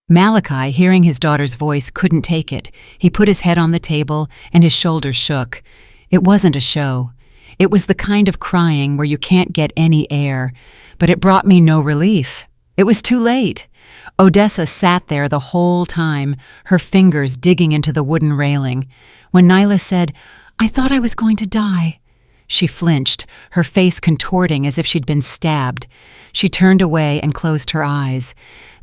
Malachi, hearing his daughter's voice, couldn't take it. He put his head on the table and his shoulders shook. It wasn't a show. It was the kind of crying where you can't get any air, but it brought me no relief. It was too late. Odessa sat there the whole time, her fingers digging into the wooden railing. When Nyla said, "I thought I was going to die," She flinched, her face contorting as if she'd been stabbed. She turned away and closed her eyes.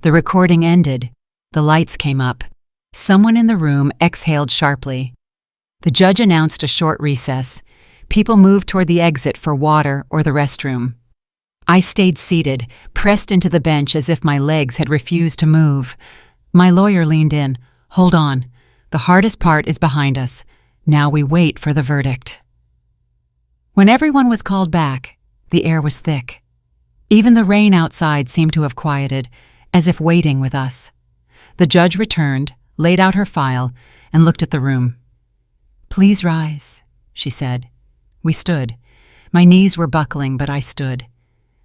The recording ended. The lights came up. Someone in the room exhaled sharply. The judge announced a short recess. People moved toward the exit for water or the restroom. I stayed seated, pressed into the bench as if my legs had refused to move. My lawyer leaned in. "Hold on. The hardest part is behind us. Now we wait for the verdict." When everyone was called back, the air was thick. Even the rain outside seemed to have quieted, as if waiting with us. The judge returned, laid out her file, and looked at the room. "Please rise," she said. We stood. My knees were buckling, but I stood.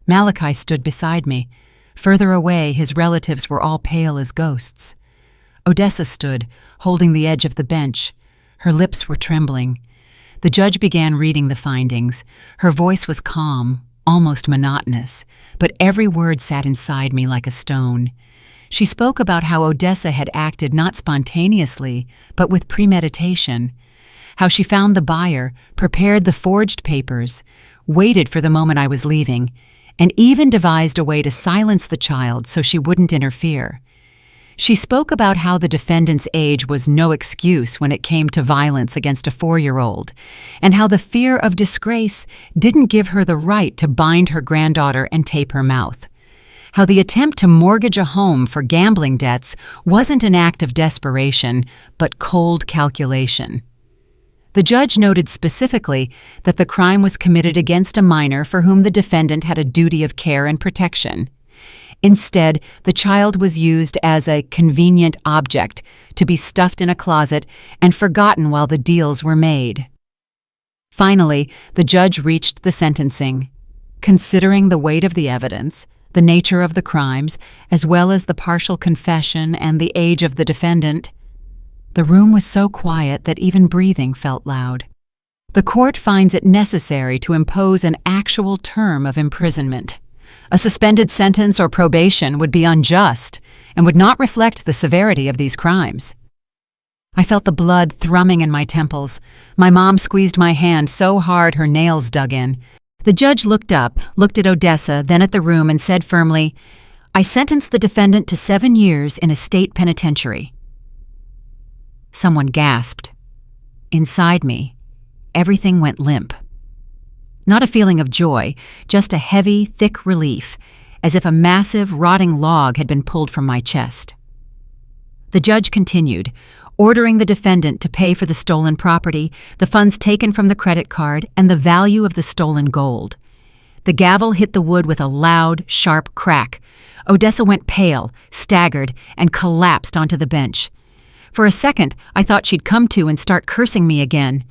Malachi stood beside me. Further away, his relatives were all pale as ghosts. Odessa stood, holding the edge of the bench. Her lips were trembling. The judge began reading the findings. Her voice was calm, almost monotonous, but every word sat inside me like a stone. She spoke about how Odessa had acted not spontaneously, but with premeditation, how she found the buyer, prepared the forged papers, waited for the moment I was leaving, and even devised a way to silence the child so she wouldn't interfere. She spoke about how the defendant's age was no excuse when it came to violence against a 4-year-old, and how the fear of disgrace didn't give her the right to bind her granddaughter and tape her mouth. How the attempt to mortgage a home for gambling debts wasn't an act of desperation, but cold calculation. The judge noted specifically that the crime was committed against a minor for whom the defendant had a duty of care and protection. Instead, the child was used as a convenient object to be stuffed in a closet and forgotten while the deals were made. Finally, the judge reached the sentencing. Considering the weight of the evidence, the nature of the crimes, as well as the partial confession and the age of the defendant, the room was so quiet that even breathing felt loud. The court finds it necessary to impose an actual term of imprisonment. A suspended sentence or probation would be unjust and would not reflect the severity of these crimes. I felt the blood thrumming in my temples. My mom squeezed my hand so hard her nails dug in. The judge looked up, looked at Odessa, then at the room and said firmly, "I sentence the defendant to 7 years in a state penitentiary." Someone gasped. Inside me, everything went limp. Not a feeling of joy, just a heavy, thick relief, as if a massive, rotting log had been pulled from my chest. The judge continued, ordering the defendant to pay for the stolen property, the funds taken from the credit card, and the value of the stolen gold. The gavel hit the wood with a loud, sharp crack. Odessa went pale, staggered, and collapsed onto the bench. For a second, I thought she'd come to and start cursing me again.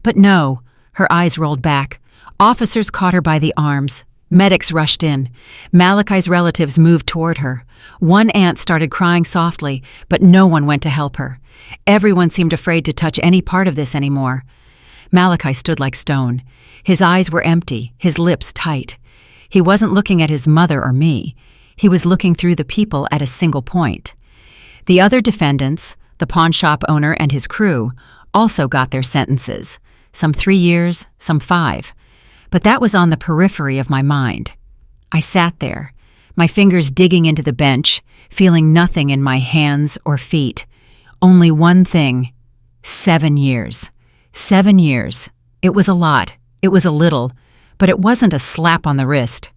But no, her eyes rolled back. Officers caught her by the arms. Medics rushed in. Malachi's relatives moved toward her. One aunt started crying softly, but no one went to help her. Everyone seemed afraid to touch any part of this anymore. Malachi stood like stone. His eyes were empty, his lips tight. He wasn't looking at his mother or me. He was looking through the people at a single point. The other defendants, the pawn shop owner and his crew, also got their sentences. Some 3 years, some 5. But that was on the periphery of my mind. I sat there, my fingers digging into the bench, feeling nothing in my hands or feet. Only one thing. 7 years. 7 years. It was a lot. It was a little. But it wasn't a slap on the wrist.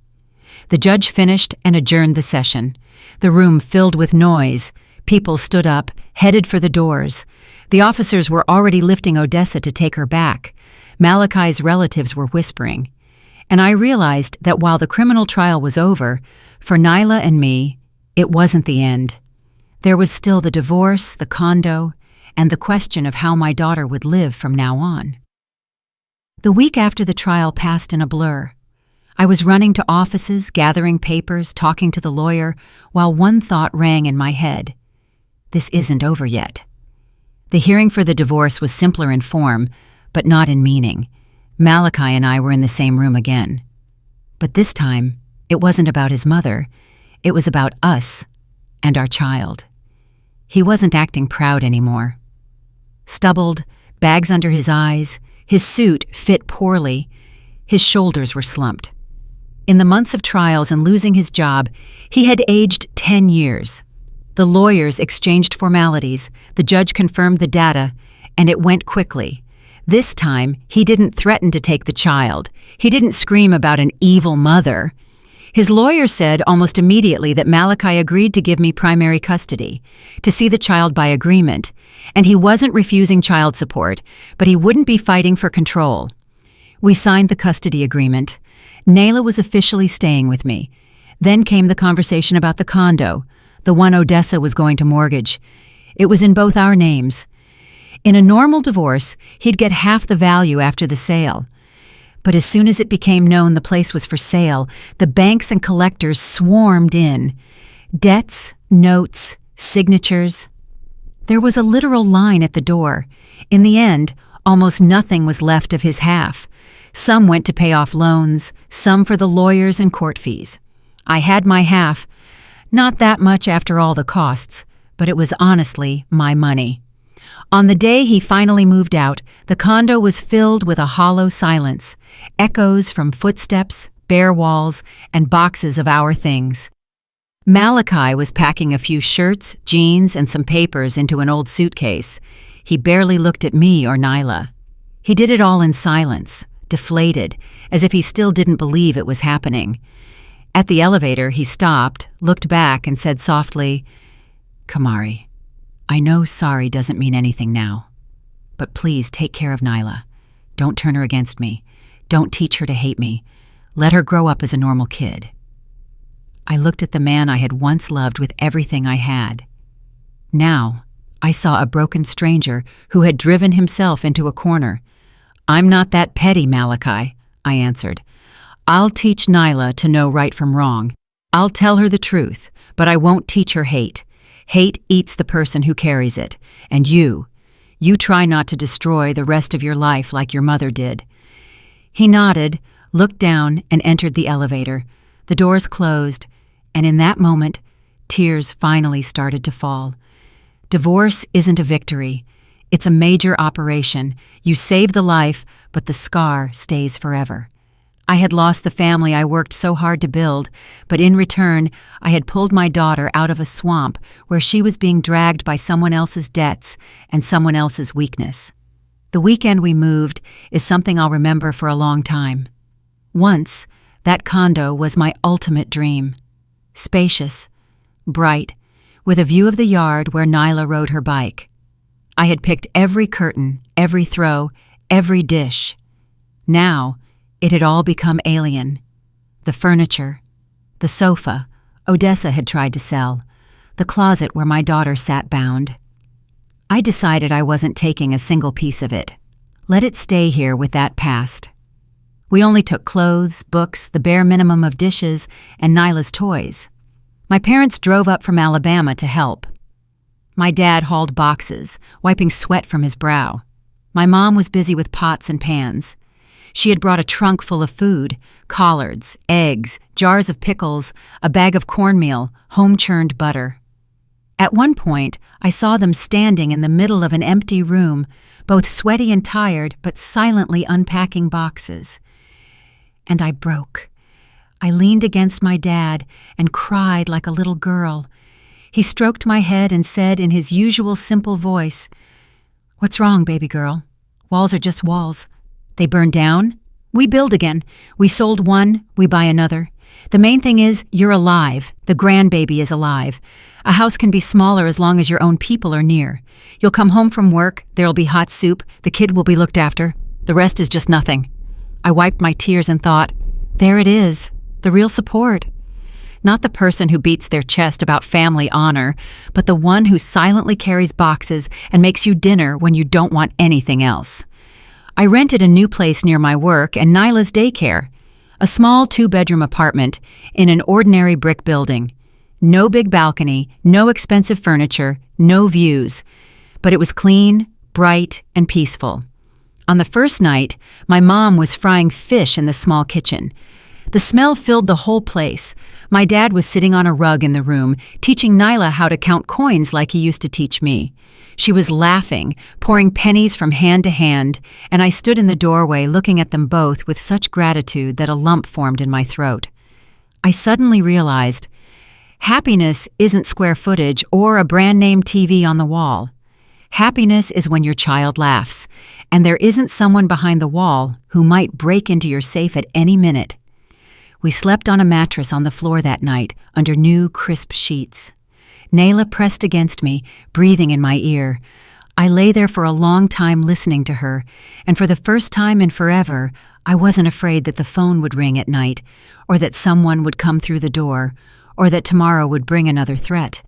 The judge finished and adjourned the session. The room filled with noise. People stood up, headed for the doors. The officers were already lifting Odessa to take her back. Malachi's relatives were whispering. And I realized that while the criminal trial was over, for Nyla and me, it wasn't the end. There was still the divorce, the condo, and the question of how my daughter would live from now on. The week after the trial passed in a blur. I was running to offices, gathering papers, talking to the lawyer, while one thought rang in my head. This isn't over yet. The hearing for the divorce was simpler in form, but not in meaning. Malachi and I were in the same room again. But this time, it wasn't about his mother. It was about us and our child. He wasn't acting proud anymore. Stubbled, bags under his eyes, his suit fit poorly, His shoulders were slumped. In the months of trials and losing his job, he had aged 10 years. The lawyers exchanged formalities, the judge confirmed the data, and it went quickly. This time, he didn't threaten to take the child. He didn't scream about an evil mother. His lawyer said almost immediately that Malachi agreed to give me primary custody, to see the child by agreement, and he wasn't refusing child support, but he wouldn't be fighting for control. We signed the custody agreement. Nayla was officially staying with me. Then came the conversation about the condo, the one Odessa was going to mortgage. It was in both our names. In a normal divorce, he'd get half the value after the sale. But as soon as it became known the place was for sale, the banks and collectors swarmed in. Debts, notes, signatures. There was a literal line at the door. In the end, almost nothing was left of his half. Some went to pay off loans, some for the lawyers and court fees. I had my half. Not that much after all the costs, but it was honestly my money. On the day he finally moved out, the condo was filled with a hollow silence, echoes from footsteps, bare walls, and boxes of our things. Malachi was packing a few shirts, jeans, and some papers into an old suitcase. He barely looked at me or Nyla. He did it all in silence, deflated, as if he still didn't believe it was happening. At the elevator, he stopped, looked back, and said softly, "Kamari, I know sorry doesn't mean anything now, but please take care of Nyla. Don't turn her against me. Don't teach her to hate me. Let her grow up as a normal kid." I looked at the man I had once loved with everything I had. Now, I saw a broken stranger who had driven himself into a corner. "I'm not that petty, Malachi," I answered. "I'll teach Nyla to know right from wrong. I'll tell her the truth, but I won't teach her hate. Hate eats the person who carries it. And you try not to destroy the rest of your life like your mother did." He nodded, looked down, and entered the elevator. The doors closed, and in that moment, tears finally started to fall. Divorce isn't a victory. It's a major operation. You save the life, but the scar stays forever. I had lost the family I worked so hard to build, but in return, I had pulled my daughter out of a swamp where she was being dragged by someone else's debts and someone else's weakness. The weekend we moved is something I'll remember for a long time. Once, that condo was my ultimate dream. Spacious, bright, with a view of the yard where Nyla rode her bike. I had picked every curtain, every throw, every dish. Now, it had all become alien. The furniture, the sofa Odessa had tried to sell, the closet where my daughter sat bound. I decided I wasn't taking a single piece of it. Let it stay here with that past. We only took clothes, books, the bare minimum of dishes, and Nyla's toys. My parents drove up from Alabama to help. My dad hauled boxes, wiping sweat from his brow. My mom was busy with pots and pans. She had brought a trunk full of food, collards, eggs, jars of pickles, a bag of cornmeal, home-churned butter. At one point, I saw them standing in the middle of an empty room, both sweaty and tired, but silently unpacking boxes. And I broke. I leaned against my dad and cried like a little girl. He stroked my head and said in his usual simple voice, "What's wrong, baby girl? Walls are just walls. They burn down, we build again. We sold one, we buy another. The main thing is you're alive. The grandbaby is alive. A house can be smaller as long as your own people are near. You'll come home from work, there'll be hot soup, the kid will be looked after. The rest is just nothing." I wiped my tears and thought, there it is, the real support. Not the person who beats their chest about family honor, but the one who silently carries boxes and makes you dinner when you don't want anything else. I rented a new place near my work and Nyla's daycare, a small 2-bedroom apartment in an ordinary brick building. No big balcony, no expensive furniture, no views. But it was clean, bright, and peaceful. On the first night, my mom was frying fish in the small kitchen. The smell filled the whole place. My dad was sitting on a rug in the room, teaching Nyla how to count coins like he used to teach me. She was laughing, pouring pennies from hand to hand, and I stood in the doorway looking at them both with such gratitude that a lump formed in my throat. I suddenly realized happiness isn't square footage or a brand-name TV on the wall. Happiness is when your child laughs, and there isn't someone behind the wall who might break into your safe at any minute. We slept on a mattress on the floor that night, under new, crisp sheets. Nayla pressed against me, breathing in my ear. I lay there for a long time listening to her, and for the first time in forever, I wasn't afraid that the phone would ring at night, or that someone would come through the door, or that tomorrow would bring another threat.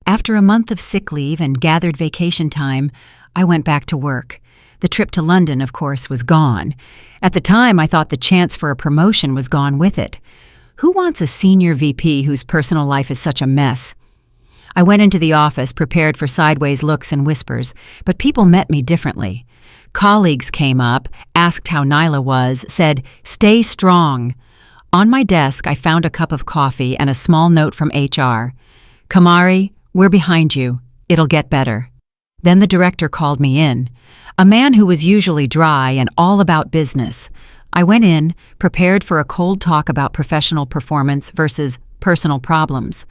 After a month of sick leave and gathered vacation time, I went back to work. The trip to London, of course, was gone. At the time, I thought the chance for a promotion was gone with it. Who wants a senior VP whose personal life is such a mess? I went into the office prepared for sideways looks and whispers, but people met me differently. Colleagues came up, asked how Nyla was, said, "Stay strong." On my desk, I found a cup of coffee and a small note from HR. "Kamari, we're behind you. It'll get better." Then the director called me in, a man who was usually dry and all about business. I went in, prepared for a cold talk about professional performance versus personal problems.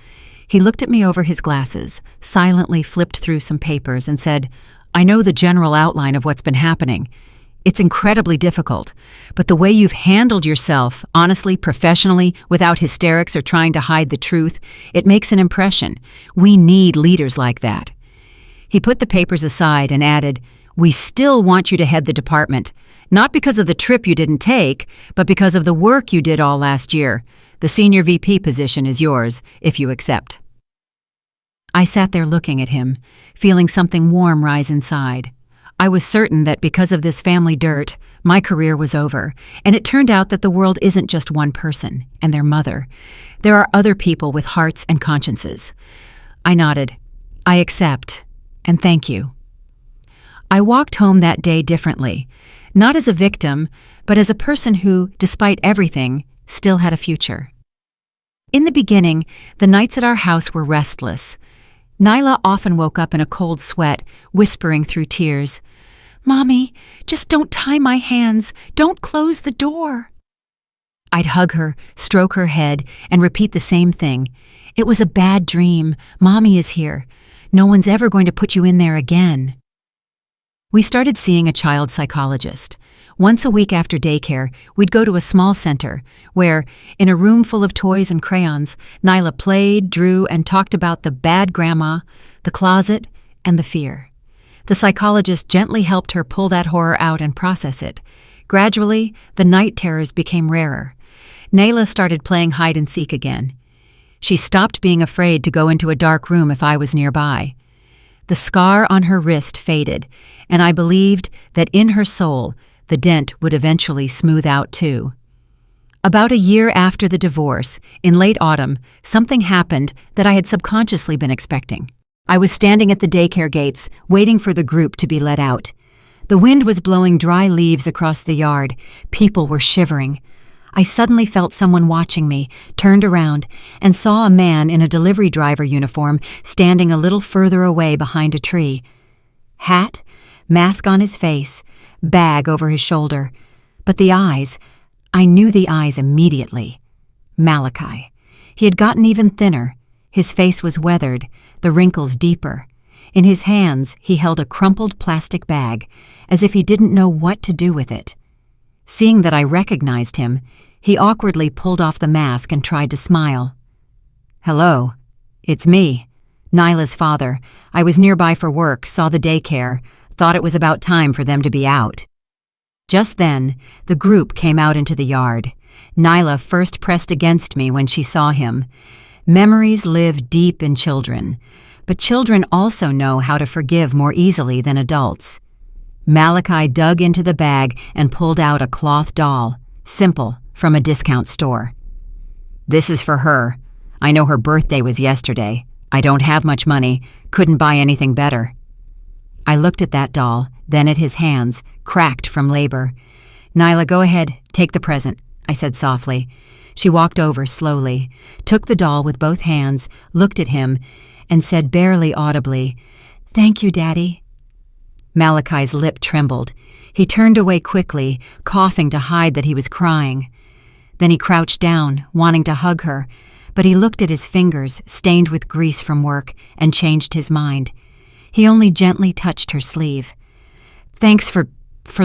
He looked at me over his glasses, silently flipped through some papers, and said, "I know the general outline of what's been happening. It's incredibly difficult, but the way you've handled yourself, honestly, professionally, without hysterics or trying to hide the truth, it makes an impression. We need leaders like that." He put the papers aside and added, "We still want you to head the department, not because of the trip you didn't take, but because of the work you did all last year. The senior VP position is yours, if you accept." I sat there looking at him, feeling something warm rise inside. I was certain that because of this family dirt, my career was over, and it turned out that the world isn't just one person and their mother. There are other people with hearts and consciences. I nodded. "I accept, and thank you." I walked home that day differently, not as a victim, but as a person who, despite everything, still had a future. In the beginning, the nights at our house were restless. Nyla often woke up in a cold sweat, whispering through tears, "Mommy, just don't tie my hands. Don't close the door." I'd hug her, stroke her head, and repeat the same thing. "It was a bad dream. Mommy is here. No one's ever going to put you in there again." We started seeing a child psychologist. Once a week after daycare, we'd go to a small center where, in a room full of toys and crayons, Nyla played, drew, and talked about the bad grandma, the closet, and the fear. The psychologist gently helped her pull that horror out and process it. Gradually, the night terrors became rarer. Nyla started playing hide and seek again. She stopped being afraid to go into a dark room if I was nearby. The scar on her wrist faded, and I believed that in her soul, the dent would eventually smooth out too. About a year after the divorce, in late autumn, something happened that I had subconsciously been expecting. I was standing at the daycare gates, waiting for the group to be let out. The wind was blowing dry leaves across the yard. People were shivering. I suddenly felt someone watching me, turned around, and saw a man in a delivery driver uniform standing a little further away behind a tree. Hat, mask on his face, bag over his shoulder. But the eyes, I knew the eyes immediately. Malachi. He had gotten even thinner. His face was weathered, the wrinkles deeper. In his hands, he held a crumpled plastic bag, as if he didn't know what to do with it. Seeing that I recognized him, he awkwardly pulled off the mask and tried to smile. "Hello, it's me, Nyla's father. I was nearby for work, saw the daycare, thought it was about time for them to be out." Just then, the group came out into the yard. Nyla first pressed against me when she saw him. Memories live deep in children, but children also know how to forgive more easily than adults. Malachi dug into the bag and pulled out a cloth doll, simple, from a discount store. "This is for her. I know her birthday was yesterday. I don't have much money, couldn't buy anything better." I looked at that doll, then at his hands, cracked from labor. "Nyla, go ahead, take the present. I said softly. She walked over slowly, took the doll with both hands, looked at him, and said barely audibly, "Thank you, Daddy." Malachi's lip trembled. He turned away quickly, coughing to hide that he was crying. Then he crouched down, wanting to hug her, but he looked at his fingers, stained with grease from work, and changed his mind. He only gently touched her sleeve. "Thanks for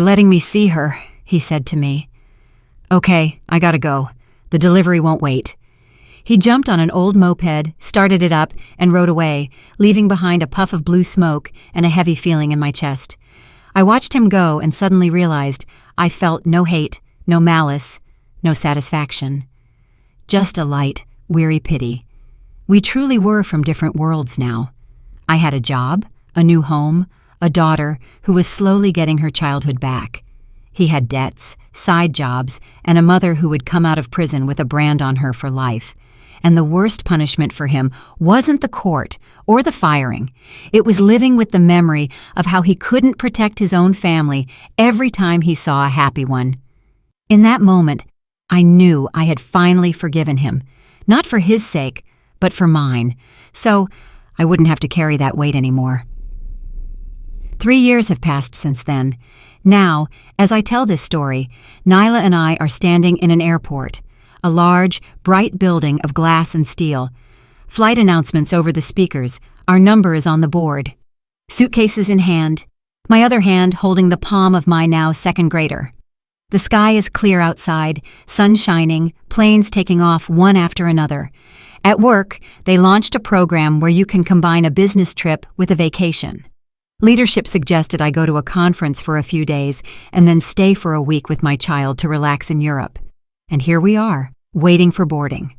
letting me see her," he said to me. "Okay, I gotta go. The delivery won't wait." He jumped on an old moped, started it up, and rode away, leaving behind a puff of blue smoke and a heavy feeling in my chest. I watched him go and suddenly realized I felt no hate, no malice, no satisfaction. Just a light, weary pity. We truly were from different worlds now. I had a job, a new home, a daughter who was slowly getting her childhood back. He had debts, side jobs, and a mother who would come out of prison with a brand on her for life. And the worst punishment for him wasn't the court or the firing. It was living with the memory of how he couldn't protect his own family every time he saw a happy one. In that moment, I knew I had finally forgiven him, not for his sake, but for mine, so I wouldn't have to carry that weight anymore. 3 years have passed since then. Now, as I tell this story, Nyla and I are standing in an airport, a large, bright building of glass and steel. Flight announcements over the speakers. Our number is on the board. Suitcases in hand, my other hand holding the palm of my now second grader. The sky is clear outside, sun shining, planes taking off one after another. At work, they launched a program where you can combine a business trip with a vacation. Leadership suggested I go to a conference for a few days and then stay for a week with my child to relax in Europe. And here we are, waiting for boarding.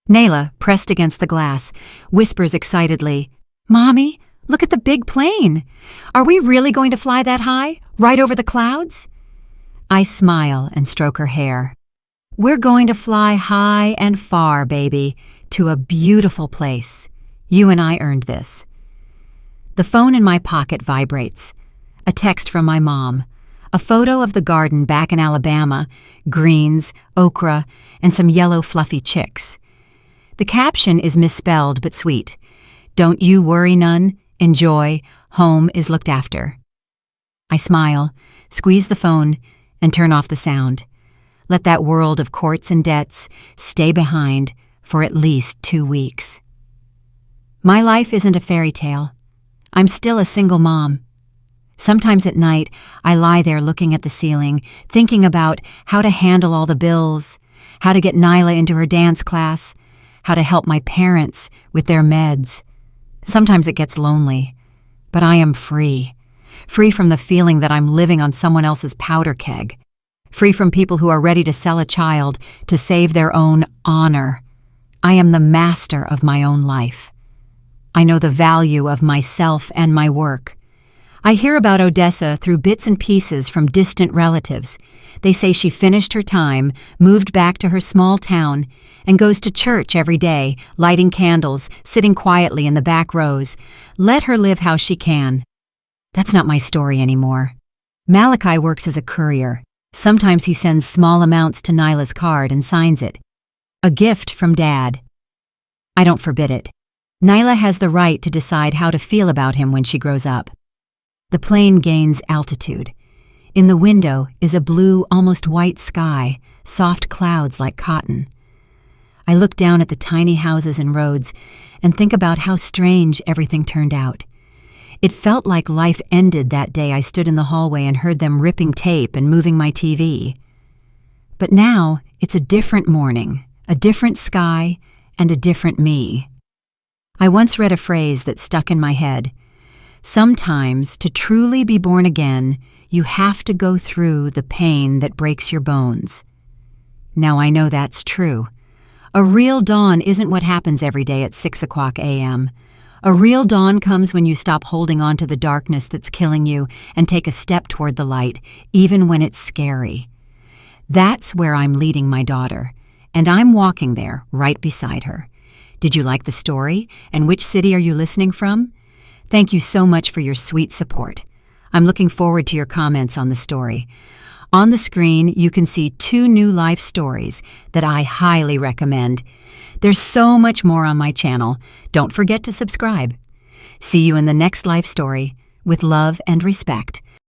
Nayla, pressed against the glass, whispers excitedly, "Mommy, look at the big plane. Are we really going to fly that high, right over the clouds?" I smile and stroke her hair. "We're going to fly high and far, baby, to a beautiful place. You and I earned this." The phone in my pocket vibrates. A text from my mom. A photo of the garden back in Alabama, greens, okra, and some yellow fluffy chicks. The caption is misspelled but sweet. "Don't you worry none, enjoy, home is looked after." I smile, squeeze the phone, and turn off the sound. Let that world of courts and debts stay behind for at least 2 weeks. My life isn't a fairy tale. I'm still a single mom. Sometimes at night, I lie there looking at the ceiling, thinking about how to handle all the bills, how to get Nyla into her dance class, how to help my parents with their meds. Sometimes it gets lonely, but I am free. Free from the feeling that I'm living on someone else's powder keg. Free from people who are ready to sell a child to save their own honor. I am the master of my own life. I know the value of myself and my work. I hear about Odessa through bits and pieces from distant relatives. They say she finished her time, moved back to her small town, and goes to church every day, lighting candles, sitting quietly in the back rows. Let her live how she can. That's not my story anymore. Malachi works as a courier. Sometimes he sends small amounts to Nyla's card and signs it. A gift from Dad. I don't forbid it. Nyla has the right to decide how to feel about him when she grows up. The plane gains altitude. In the window is a blue, almost white sky, soft clouds like cotton. I look down at the tiny houses and roads and think about how strange everything turned out. It felt like life ended that day I stood in the hallway and heard them ripping tape and moving my TV. But now it's a different morning, a different sky, and a different me. I once read a phrase that stuck in my head. Sometimes, to truly be born again, you have to go through the pain that breaks your bones. Now I know that's true. A real dawn isn't what happens every day at 6 o'clock a.m. A real dawn comes when you stop holding on to the darkness that's killing you and take a step toward the light, even when it's scary. That's where I'm leading my daughter, and I'm walking there right beside her. Did you like the story? And which city are you listening from? Thank you so much for your sweet support. I'm looking forward to your comments on the story. On the screen, you can see 2 new life stories that I highly recommend. There's so much more on my channel. Don't forget to subscribe. See you in the next life story. With love and respect,